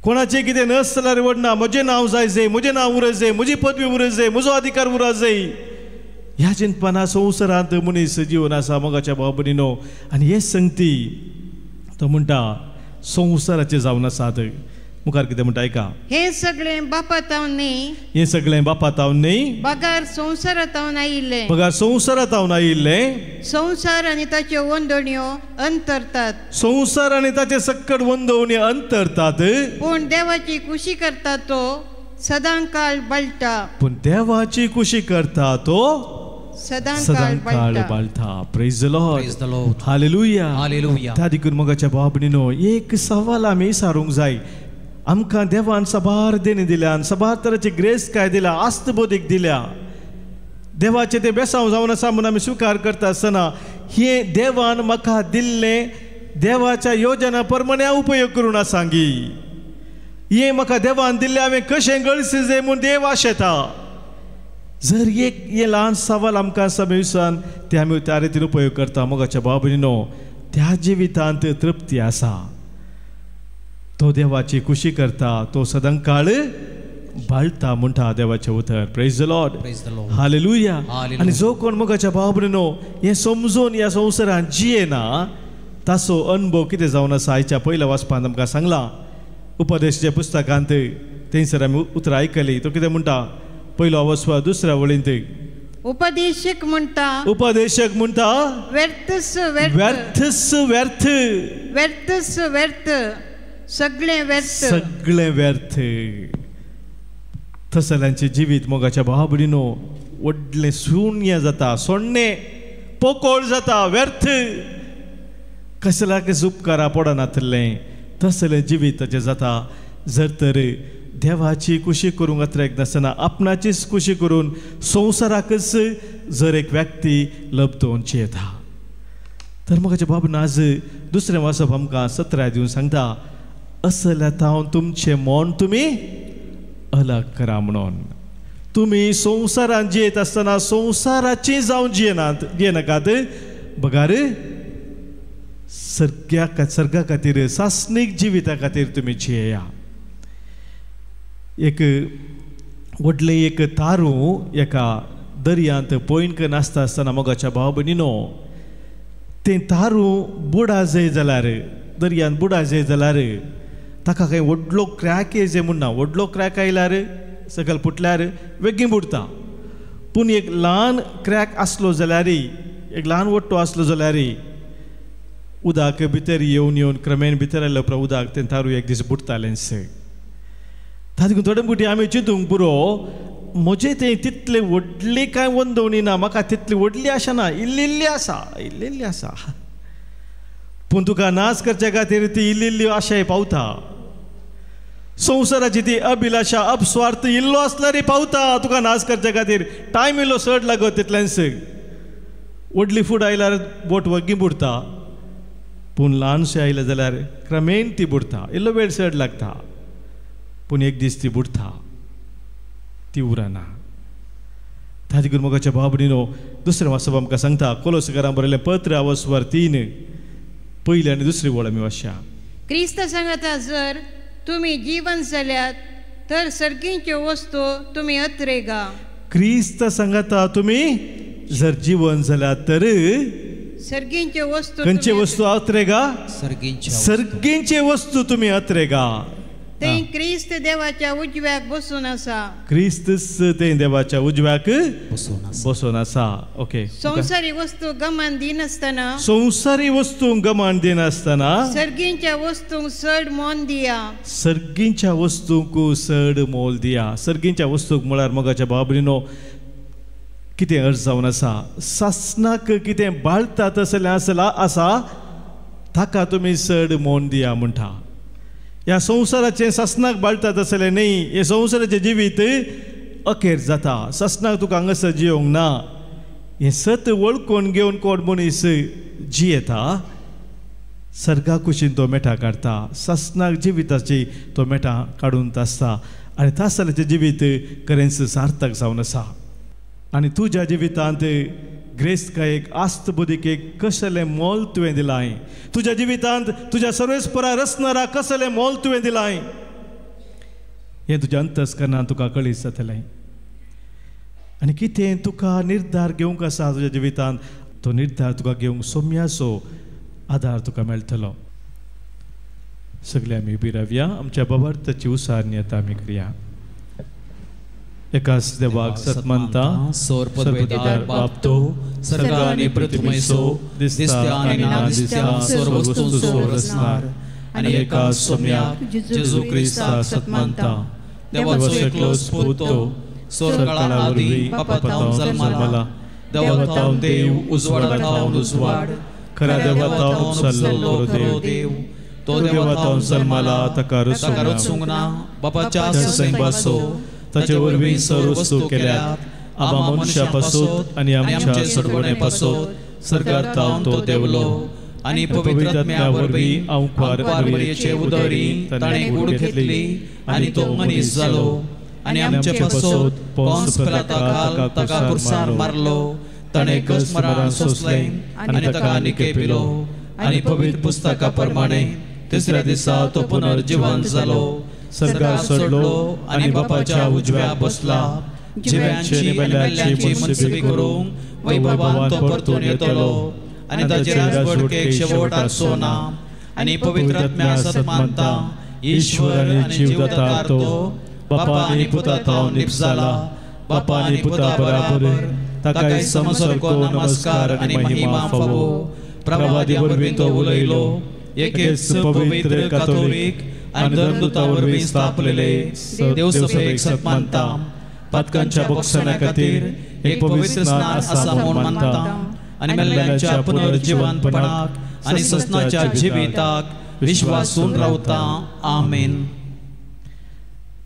कोणाचें कितें नस जाल्यार वडना, म्हजें नांव जाय जाय, म्हजें नांव उरत जाय, म्हजी पदवी उरत जाय, म्हजो अधिकार उरत जाय. ह्या चिंतपना संवसारांत मनीस जीवन आसा मोगाच्या भाव भयणीनो. आनी हे संगती तो म्हणटा संवसाराचे जावन आसात. मुखार कितें म्हणटा आयका. हे सगळें बापातावन न्ही, हे सगळें बापातावन न्ही, पगार संवसारातावन आयिल्लें, पगार संवसारातावन आयिल्लें. संवसार आनी ताच्यो वंदोण्यो अंतरतात, संवसार आनी ताचे सक्कड वंदोवणी अंतरतात. पूण देवाची खुशी करता तो सदांकाळ बळटा, पूण देवाची खुशी करता तो सदांकाळ बळटा. Praise the Lord, hallelujah, hallelujah. त्या देखून मोगाच्या भाव भयणीनो, एक सवाल आमी विचारूंक जाय. आमकां देवान सबार देणी दिल्या, सबार तराची ग्रेस काय दिल्या, आस्त बोधीक दिल्या. देवाचे ते बेसांव जावन आसा म्हणून आमी स्विकार करता आसतना हे देवान म्हाका दिल्लें देवाच्या योजना प्रमाणे उपयोग करून आसांगी. हे म्हाका देवान दिल्लें हांवें कशें गळसे जाय म्हूण देव आशेता. जर एक हे ल्हान सवाल आमकां समेसान ते आमी त्या रितीन उपयोग करता मोगाच्या भाव भयणीनो, त्या जिवितांत तृप्ती आसा, तो देवाची खुशी करता, तो सदां काळ बाळटा म्हणटा देवाचें उतर. Praise the Lord, hallelujah. आनी जो कोण मोगाच्या भाव भयणीनो हें समजून ह्या संवसारांत जियेना ताचो अनुभव कितें जावन आसा आयच्या पयल्या वाचपांत आमकां सांगलां. उपदेशाच्या पुस्तकांत थंयसर आमी उतरां आयकली. तो कितें म्हणटा पयलो वचपा दुसऱ्या वळींत उपदेशक म्हणटा व्यर्थस व्यर्थ व्यर्थस व्यर्थ सगळें व्यर्थ. तसल्यांचे जिवीत मोगाच्या भाव भयणीनो व्हडलें शून्य जाता, सोण्णे पोकोळ जाता, व्यर्थ, कसल्याक उपकारा पडनातलें तसलें जिवीत ताचें जाता. जर तर देवाची खुशी करूंक अत्रेक नासतना आपणाचीच खुशी करून संवसाराकच जर एक व्यक्ती लबतोवन जियेता तर मोगाच्या भाव भयणीनो आज दुसरें वाचप आमकां 17 दिवन सांगता, असल्यातावन तुमचें मन तुमी अलग करा म्हणून. तुमी संवसारांत जियेत आसतना संवसाराची जावन जियेनाकात, बगार सर्गा खातीर सासनीक जिविता खातीर तुमी जियेया. एक व्हडलें एक तारू एका दर्यांत पयणक नासता आसतना मोगाच्या भाव भयणीनो तें तारू बुडा जाय जाल्यार दर्यांत बुडा जाय जाल्यार ताका खंय व्हडलो क्रॅक येजे म्हणना, व्हडलो क्रॅक आयल्यार सकयल फुटल्यार बेगीन बुडता. पूण एक ल्हान क्रॅक आसलो जाल्यार एक ल्हान वट्टो आसलो जाल्यार उदक भितर येवन क्रमेन भितर आयल्या उपरांत उदक तें तारू एक दीस बुडतालेंच. तातूंत थोडे फावटी आमी चिंतूंक पुरो म्हजें तें तितलें व्हडली कांय वंदवणी ना, म्हाका तितली व्हडली आशा ना, इल्ली आसा. पूण तुका नाच करच्या खातीर ती इल्ली आशाय पावता. संवसाराची ती अभिलाशा अपस्वार्थ इल्लो आसल्यार पावता तुका नाच करच्या खातीर. टायम इल्लो चड लागत तितल्यानच. व्हडली फूड आयल्यार बोट वग्गी बुडता, पूण ल्हानशें आयलें जाल्यार क्रमेन ती बुडता. इल्लो वेळ चड लागता, पूण एक दीस ती बुडता, ती उरना. ताजे करून मोगाच्या भाव भयणीनो दुसरें वाचप आमकां सांगता कोलोसकारांक बरयलें पत्र वचपार 3 पयली आनी दुसरी वळ आमी वाचया. क्रिस्त सांगता जर तुमी जीवन जाल्यात तर सर्गींच्यो वस्तू तुमी अत्रेगा. क्रिस्त सांगता तुमी जर जीवन जाल्यात तर सर्गींच्यो वस्तू खंयचे वस्तू अत्रेगा? सर्गींचे वस्तू तुमी अत्रेगा. तें क्रिस्त देवाच्या उजव्याक बसून आसा. क्रिस्तस तें देवाच्या उजव्याक बसून आसा. ओके. संवसारी वस्तू गमान दिनासतना संवसारी वस्तूंक गमान दिनासतना सर्गींच्या वस्तूंक चड मोल दिया. सर्गींच्या वस्तूंक चड मोल दिया. सर्गींच्या वस्तूंक म्हळ्यार मोगाच्या भाव भयणीनो कितें अर्थ जावन आसा? सासनाक कितें बाळटा तसलें आसा ताका तुमी चड मोल दिया म्हणटा. ह्या संवसाराचें सासनाक बाळटा तसलें न्ही. हे संवसाराचें जिवीत अखेर जाता. सासनाक तुका हांगासर जियोंक ना. हें सत वळखून घेवन कोण मनीस जियेता सर्गा कुशीन तो मेटा काडटा. सासनाक जिविताची तो मेटा काडून आसता आनी तासलेचें जिवीत खरेंच सार्थक जावन आसा. आनी तुज्या जिवितांत ग्रेस्कायेक आस्त बुदीकेक कसलें मोल तुवें दिलाय. तुज्या जिवितांत तुज्या सर्वेस्परा रचणारा कसलें मोल तुवें दिलाय हें तुज्या अंतस्करणांत तुका कळीत जातलें. आनी कितें तुका निर्धार घेवंक आसा तुज्या जिवितांत तो निर्धार तुका घेवंक सोम्याचो आदार तुका मेळटलो. सगळे आमी उबी रावया. आमच्या बाबार्थाची उसारणी आतां आमी करया. एकाच देवाक सतमंता सोर पदवेदार बापतो सर्गा आनी पृथ्वीचो दिसता आनी नादिसता सर्व वस्तूंचो रचणार आनी एकाच सोम्याक जेजू क्रिस्ताक सतमंता देवाचो एकलो स्पुतो सोरकाळा आदी पापातावन जल्माला देवातावन देव उजवाडातावन उजवाड खऱ्या देवातावन सल्लो देव तो देवातावन जल्माला ताका रचूंक ना बापाच्या सैंबासो ताचे वरवीं सर्व वस्तू केल्यात. आबा मनशा पासोत आनी आमच्या सडवणे पासोत सर्गांत तो देवलो आनी पवित्र आत्म्या वरवीं अवकार मरियेचे उदरी ताणें कूड घेतली आनी तो मनीस जालो आनी आमचे पासोत पोंस पिलाताक ताका कुर्सार मारलो ताणें गस्मरान सोंसलें आनी ताका निके पिलो आनी पवित्र पुस्तका प्रमाणे तिसऱ्या दिसा तो पुनर्जीवन जालो सर्गार चडलो आनी बापाच्या उजव्या बसला जिव्यांची मेल्ल्यांची मनसुबी करूंक वैभवान तो परतून येतलो आनी ताचे राजवडकेक शेवट आसचो ना आनी पवित्र आत्म्या सत मानता ईश्वर आनी जीवदाता तो बापा आनी पुता तो निप्स जाला बापा आनी पुता बराबर ताकाय समसरको नमस्कार आनी महिमा फावो प्रवादी वरवीं तो उलयलो एकेच पवित्र कातोलीक आनी धर्मदूता वरवीं स्थापलेले देवसभेक सत मानता पातकांच्या बक्षणा खातीर एक पवित्र स्नान आसा म्हूण मानता आनी मेल्ल्यांच्या पुनर्जीवनपणाक आनी ससनाच्या जिविताक विश्वासून रावता आमेन.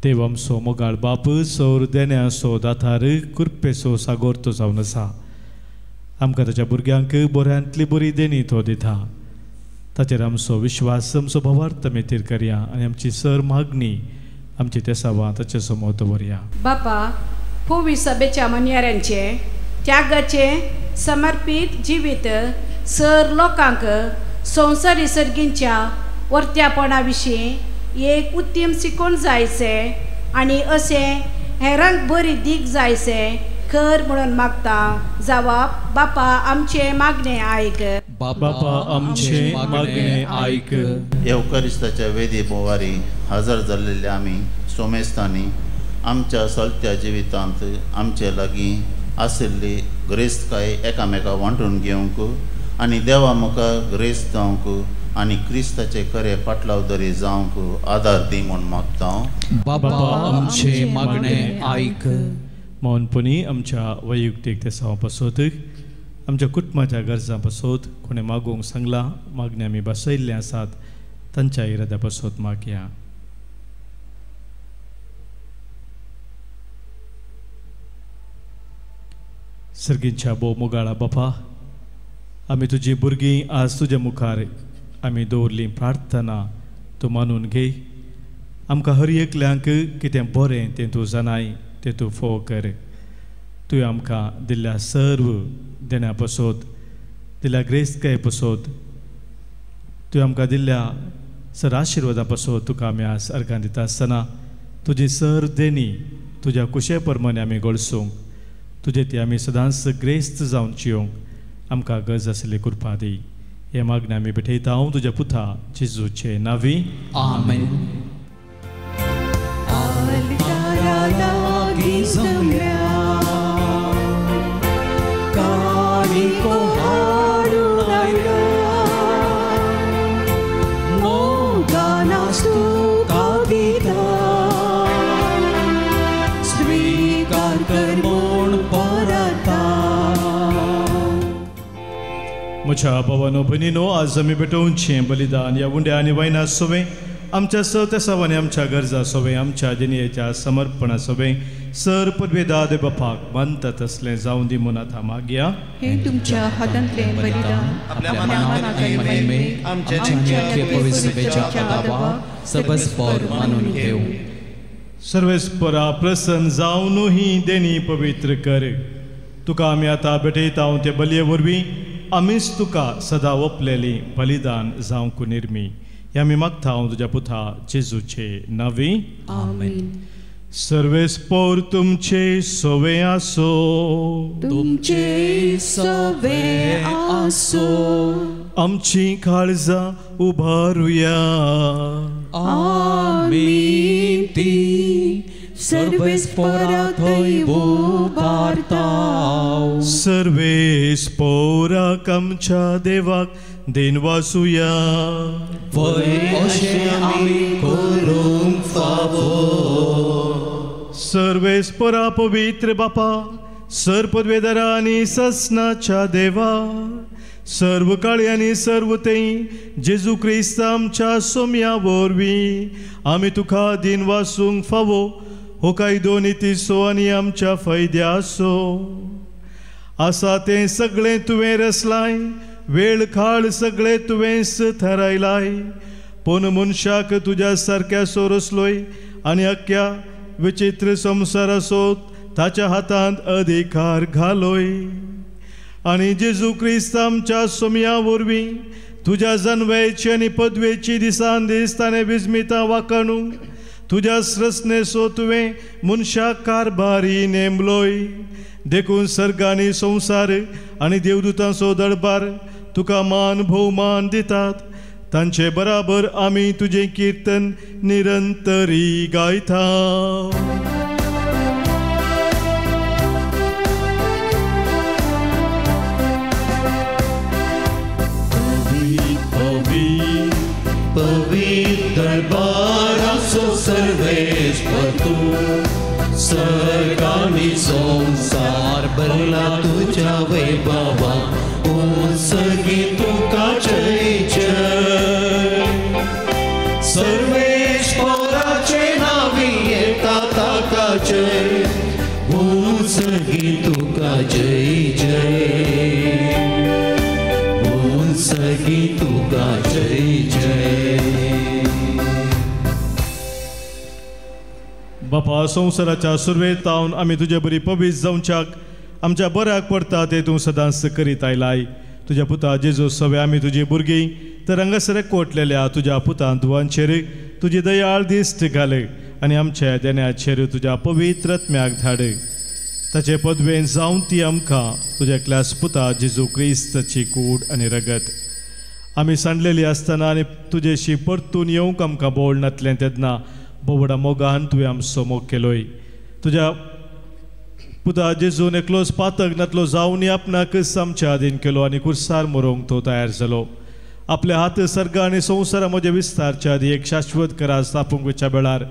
देव आमचो मोगाळ बाप सौर देण्या सो दातार कुरपे सो सागोर तो जावन आसा आमकां ताच्या भुरग्यांक बऱ्यांतली बरी देणी तो दिता ताचेर आमचो विश्वास आमचो भवार्थ मेतीर करया आनी आमची सर मागणी आमची ते सावा ताचे समोर दवरया. बापा फोवी सभेच्या मनयाऱ्यांचे त्यागाचे समर्पित जिवीत सर लोकांक संवसारी सर्गींच्या वर्त्यापणा विशीं एक उत्तम शिकोण जायचे आनी अशें हेरांक बरी दीक जायचे कर म्हणून मागता. जवाब बापा आमचे मागणे आयक. बापा आमचे मागणे आयक. येवकारिस्ताच्या वेदी बोवारी हजर जाल्लेले आमी सोमेस्तांनी आमच्या चलत्या जिवितांत आमचे लागीं आशिल्ली ग्रेस्तकाय एकामेका वांटून घेवंक आनी देवा मुखार ग्रेस्त जावंक आनी क्रिस्ताचे खरे पाटलावदरी जावंक आदार दी म्हूण मागता. बापा आमचे मागणे आयक. मौनपणी आमच्या वैयक्तीक देसांवा पासत आमच्या कुटुंबाच्या गरजां पासत कोणें मागूंक सांगला मागणी आमी बसयल्ले आसात तांच्या इराद्या पासत मागया. सर्गींच्या भोव मोगाळा बापा आमी तुजी भुरगीं आज तुज्या मुखार आमी दवरली प्रार्थना तूं मानून घे. आमकां हर एकल्यांक कितें बरें तें तूं जाणाय तें तूं फोव कर. तुवें आमकां दिल्ल्या सर्व देण्या पासत दिल्ल्या ग्रेस्तकाये पासत तुवें आमकां दिल्ल्या सर आशिर्वादा पासत तुका आमी आज अर्गां दिता आसतना तुजी सर देणी तुज्या कुशे प्रमाणे आमी गळसूंक तुजे ती आमी सदांच ग्रेस्त जावन जियोंक आमकां गरज आसली कृपा दी. हे मागणी आमी भेटयता हांव तुज्या पुता जेजूचे नांवी आमेन. म्हज्या भावानो भयणीनो आज आमी भेटोवचें बलिदान ह्या उंड्या आनी वायना सोवें आमच्या सतेसावांनी आमच्या गरजा सोवें आमच्या दिनयेच्या समर्पणा सोवें सर पदवेदाद बापाक मानतात असलें जावं दी म्हूण आतां मागया. हे तुमच्या हातांतलें बलिदान आपल्या मनांतले महिमे आमच्या पवित्र सभेच्या आदावा सर्वस्पर मानून घेव. सर्वेस्परा प्रसन्न जावन ही देणी पवित्र कर. तुका आमी आतां भेटयता हांव ते बलये वरवीं आमीच तुका सदा ओपलेली बलिदान जावंक निर्मी हे आमी मागता हांव तुज्या पुता जेजूचे नांवी आमेन. सर्वेस्पर तुमचे सोवे आसो. तुमचे सोवे आसो. आमची काळजां उबारुया. आमीन ती सर्वेस्पराक थंय उबारताव. सर्वेस्पराक आमच्या देवाक देन वासुया. सर्वेस्परा पवित्र बापा सर पदवेदारा आनी ससनाच्या देवा सर्व काळी आनी सर्व तेई जेजू क्रिस्त आमच्या सोम्या वरवीं आमी तुका दिन वासूंक फावो हो कायदो निती सो आनी आमच्या फायद्या सो आसा तें सगळें तुवें रचलाय. वेळ काळ सगळें तुवेंच थारायलाय. पूण मनशाक तुज्या सारक्या सो रचलोय आनी अख्ख्या विचित्र संसार असोत ताच्या हातांत अधिकार घालोय आणि जेजू क्रिस्त आमच्या सोम्या वरवीं तुझ्या जन्मेची आनी पदवेची दिसान दीस ताणें विस्मिता वाकाणू तुझ्या स्रसनेसो तुवें मनशाक कारभारी नेमलोय देखून सर्गांनी संसार आनी देवदूतांचो दरबार तुका मान भोवमान दितात तांचे बराबर आमी तुजें कीर्तन निरंतरी गायता. पवित्र दरबाराचो सर्वेश्वर तूं सर्गांनी संसार भरला तुज्या वैभवा सगी तुका जय जय. सर्वेश्वराचे नावी येता ताका जय सगी तुका जय जय सगी तुका जय जय. बापा संवसाराच्या सुरवेत तावन आमी तुजे बरी पवित्र जावच्याक आमच्या बऱ्याक पडटा ते तूं सदांच करीत आयलाय. तुज्या पुता जेजू सवे आमी तुजी भुरगीं तर हांगासर एकवटलेल्या तुज्या पुता दुवांचेर तुजी दयाळ दिश्ट घाल आनी आमच्या देण्याचेर तुज्या पवित्र आत्म्याक धाड. ताचे पदवेन जावन ती आमकां तुज्या एकल्याच पुता जेजू क्रिस्ताची कूड आनी रगत आमी सांडलेली आसतना आनी तुजेशी परतून येवंक आमकां बोळ नातलें तेन्ना बोवडा मोगान तुवें आमचो मोग केलोय. तुज्या पुता जेजून एकलोच पातक नातलो जावन आपणाकच आमच्या आदीन केलो आनी कुर्सार मरोंक तो तयार जालो. आपले हात सर्ग आनी संवसारा म्हजे विस्तारच्या आदी एक शाश्वत करा स्थापूंक वच्या वेळार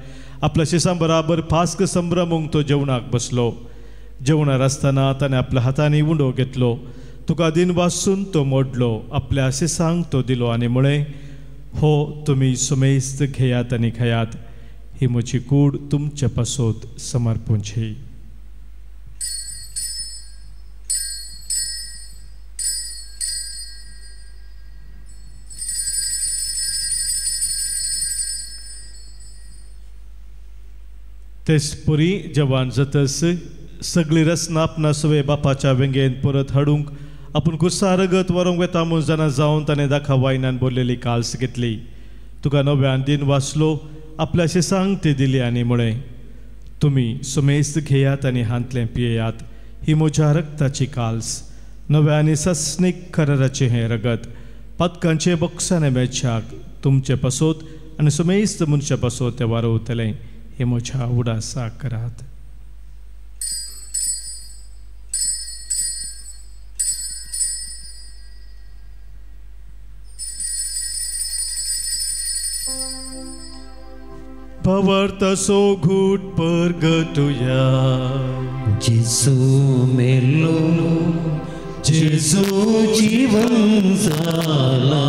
आपल्या शिसां बराबर फास्क संभ्रमूंक तो जेवणाक बसलो. जेवणार आसतना ताणें आपल्या हातांनी उंडो घेतलो तुका दिन वासून तो मोडलो आपल्या शिसांक तो दिलो आनी म्हळें हो तुमी सुमेस्त घेयात आनी खायात ही म्हजी कूड तुमचे पासोत समर्पूंची. तेच पुरी जवान जातस सगळी रसना आपणा सवे बापाच्या वेंगेन परत हाडूंक आपूण कुर्सारगत व्हरूंक वेता म्हूण जाणा जावन ताणें दाखा वायनान भरलेली काल्स घेतली तुका नव्यान दिन वाचलो आपल्या शिसांक ती दिली आनी म्हळें तुमी सुमेस्त घेयात आनी हांतलें पियेयात ही म्हज्या रक्ताची काल्स नव्या आनी सस्नीक खराराचें हें रगत पदकांचे बॉक्साने मेळच्याक तुमचे पासोत आनी सुमेस्त मनशा पासोत तें वारवतलें हे म्हज्या उडासाक करात. पवर्तसो घूट परगटुया जेजू मेलो जेजू जीवन जाला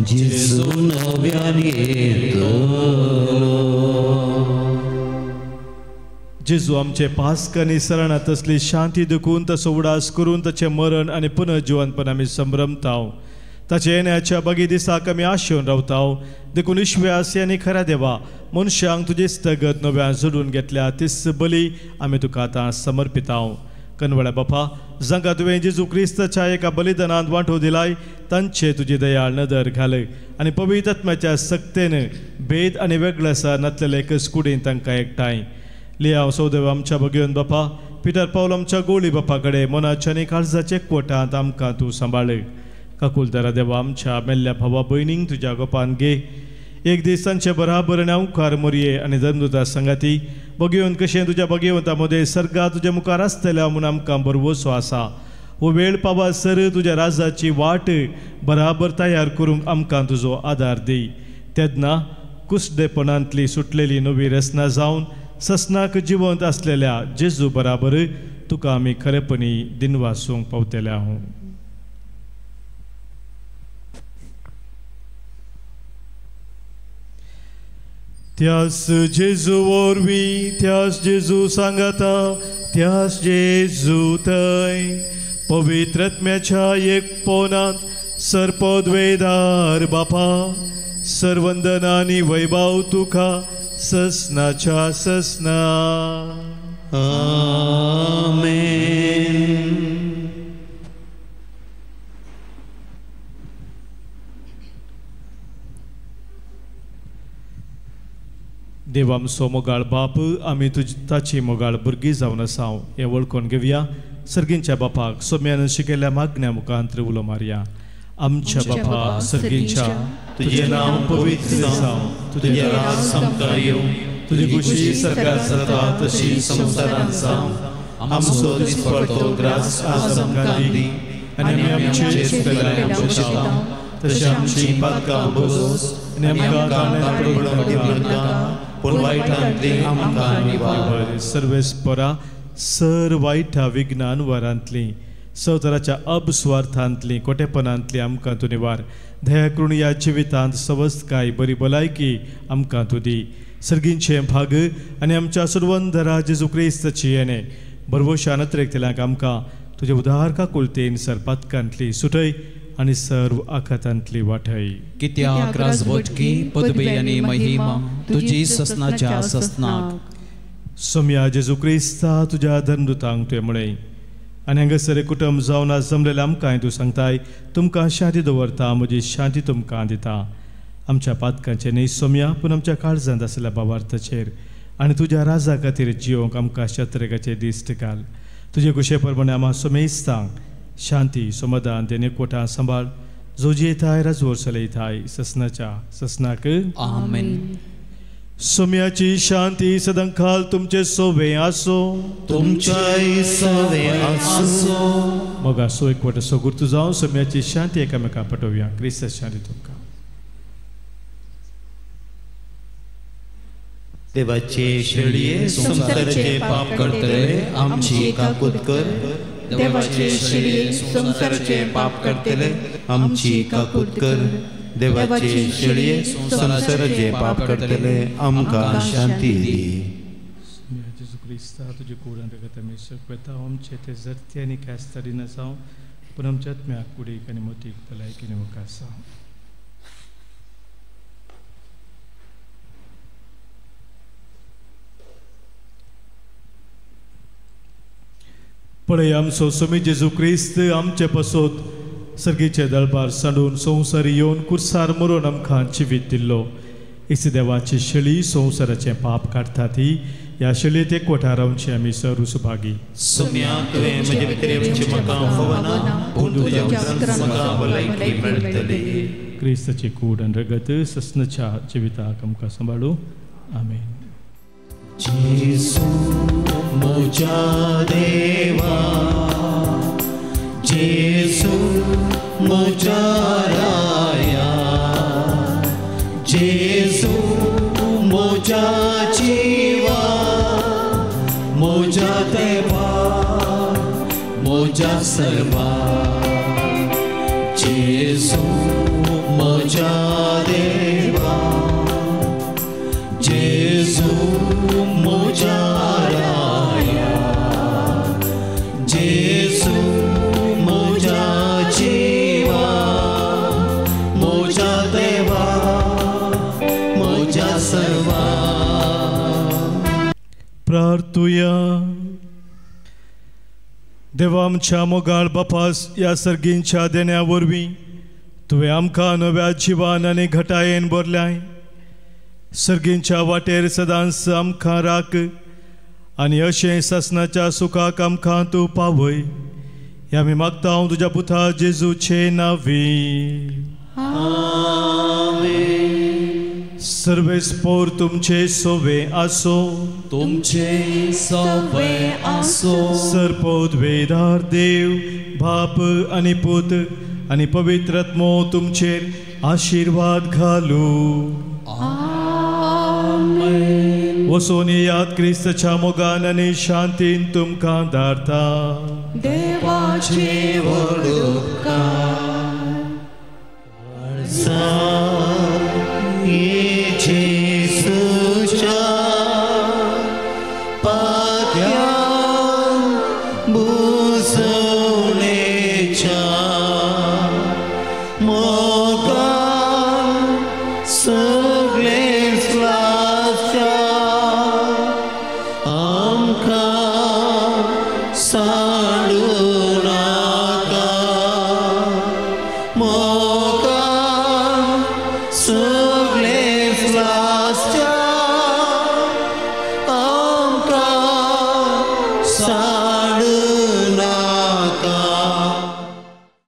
जेजू नव्यान येतलो. जेजू आमचे पास्क आनी सरणात असली शांती दुखून तसो उडास करून ताचें मरण आनी पुनर्जिवनपण आमी संभ्रमताव ताचे येण्याच्या बगी दिसाक आमी आशेवन रावताव देखून विश्वास आनी खऱ्या देवा मनशांक तुजी स्थगत नव्यान जोडून घेतल्या तीस बली आमी तुका आतां समर्पिताव. कनवळ्या बापा जांकां तुवें जेजू क्रिस्ताच्या एका बलिदानांत वांटो दिलाय तांचे तुजी दयाळ नदर घाल आनी पवित्र आत्म्याच्या सक्तेन भेद आनी वेगळेसा नातलेले एकच कुडीन तांकां एकठांय. लिया सौदेव आमच्या बगयेन बापा पिटर पावल आमच्या गोळी बापा कडेन मनाच्या आनी काळजाचे एकवटांत आमकां तूं सांबाळ. काकुलदारा देवा आमच्या मेल्ल्या भावा भयणींक तुज्या गोपान घे एक दीस तांचे बराबर नांवकार मोरये आनी धर्मदूता संगाती बगयेन कशें तुज्या बगयवंता मदें सर्गा तुज्या मुखार आसतल्या म्हूण आमकां बरवसो आसा. हो वेळ पावा सर तुज्या राजाची वाट बराबर तयार करूंक आमकां तुजो आदार दी. तेन्ना कुसडेपणांतली सुटलेली नवी रचना जावन ससनाक जिवंत आसलेल्या जेजू बराबर तुका आमी खरेपणी दिनवासूंक पावतल्या हांव. त्यास जेजू वरवीं त्यास जेजू सांगाता त्यास जेजू थंय पवित्र आत्म्याच्या एकपणांत सरपदवेदार बापा सर्वंदना आनी वैभव तुका ससनाच्या ससना. आमेन. देव आमचो मोगाळ बाप, आमी ताची मोगाळ भुरगीं जावन आसाव हें वळखून घेवया. सर्गींच्या बापाक सोम्यान शिकयल्ल्या मागण्या मुखांत उलो मारया. आमच्या बापा सर्गींच्या, तुजें नांव पवित्र जावं, तुजें राज समता येवं, तुजी खुशी सगळ्यात जाता तशी संवसारांत जावं. आमचो दिसपडतो ग्रास आज आमकां दी, आनी आमी आमचे चुकल्यांक बक्षितां, तशी आमची पातकां बरोस, आनी आमकां दाण्यांत पडूंक दिवं नाका, पूण वायटांतली आमकां निवार. सर्वेस्परा सर वायटा विघ्नान वरांतली, सवतराच्या अपस्वार्थांतली कोटेपणांतली आमकां तूं निवार. दया करून ह्या जिवितांत सवस्तकाय बरी भलायकी आमकां तूं दी. सर्गींचे भाग आनी आमच्या सुरवंदरा जेजू क्रिस्ताची येणे बरवशान नत्रेकतेल्यांक आमकां तुजे उदार काकुलतेन सरपातकांतली सुटय आनी सर्व आखातांतली वाटय. कित्याक राजवटकी पदवी आनी महिमा तुजी ससनाच्या ससनाक. सोम्या जेजू क्रिस्ता तुज्या धर्मदुतांक तुवें म्हळें आनी हांगासर कुटुंब जावन आज जमलेल्या आमकांय तूं सांगताय तुमकां शांती दवरता, म्हजी शांती तुमकां दिता. आमच्या पातकांचे न्ही सोम्या, पूण आमच्या काळजांत आसलेल्या भावार्थाचेर आनी तुज्या राजा खातीर जियोंक आमकां शत्रेकाचे दिश्ट घाल. तुजे कुशे प्रमाणे आम्हा सोमेस्तांक शांती समाधान देणे कोटा सांबाळ, जो जियेताय राजवोर चलयताय ससनाच्या ससनाक. आमेन. सोम्याची शांती सदांकाल तुमचे सोबे आसो, तुमच्याय सोबे आसो. मग आसो एकवट सोगुर्त जावन सोम्याची शांती एकामेकां पटोवया. क्रिस्त शांती तुमकां. देवाचे शेळये संसाराचे पाप करतले आमची काकूत कर. देवाचे शेळये संसाराचे पाप करतले आमची काकूत कर. देवाचे शेळये संसाराचे पाप करतले आमकां शांती दी. जेजू क्रिस्ता तुजे कुडान रगत आमी सकवेता आमचे ते जरते आनी कास्ताडी नसाव, पूण आमच्या आत्म्याक कुडीक आनी मोतीक भलायकीन मुखासा. पळय आमचो सोमी जेजू क्रिस्त आमचे पासोत सर्गीचे दळबार सांडून संवसार येवन कुर्सार मरून आमकां जिवीत दिल्लो. इस देवाची शेळी संवसाराचे पाप काडटा ती ह्या शेळयेत एकवटा रावची आमी सर्व सुभागी. सोम्या तुवें म्हजे भितरेवची म्हाका हवना, पूण तुज्या उतरांत म्हाका भलायकी मेळटली. क्रिस्ताची कूड आनी रगत ससनाच्या जिविताक आमकां सांबाळूं. आमेन. जेसू मोजा देवा, जेसू मोजा राया, जेसू मोजा जीवा, मोजा देवा, मोजा सर्वा. जेसू मोजा देवा, जेसू मोजा राया, जेसू मोजा जीवा, मोजा देवा, मोजा सर्वा. प्रार्थुया. देवा आमच्या मोगाळ बापास ह्या सर्गींच्या देण्या वरवीं तुवें आमकां नव्या जिवान आनी घटायेन भरल्याय. सर्गींच्या वाटेर सदांच आमकां राख आनी अशें ससनाच्या सुखाक आमकां तूं पावय. हे आमी मागता तुज्या पुता जेजूचे नांवी. सर्वेस्पोर तुमचे सोवे आसो, तुमचे सोवे आसो. सर्पोद्वेदार देव बाप आनी पूत आनी पवित्र आत्मो तुमचेर आशिर्वाद घालूं. वचून येयात क्रिस्ताच्या मोगान आनी शांतीन तुमकां धाडटा. देवाचे व्हड उपकार.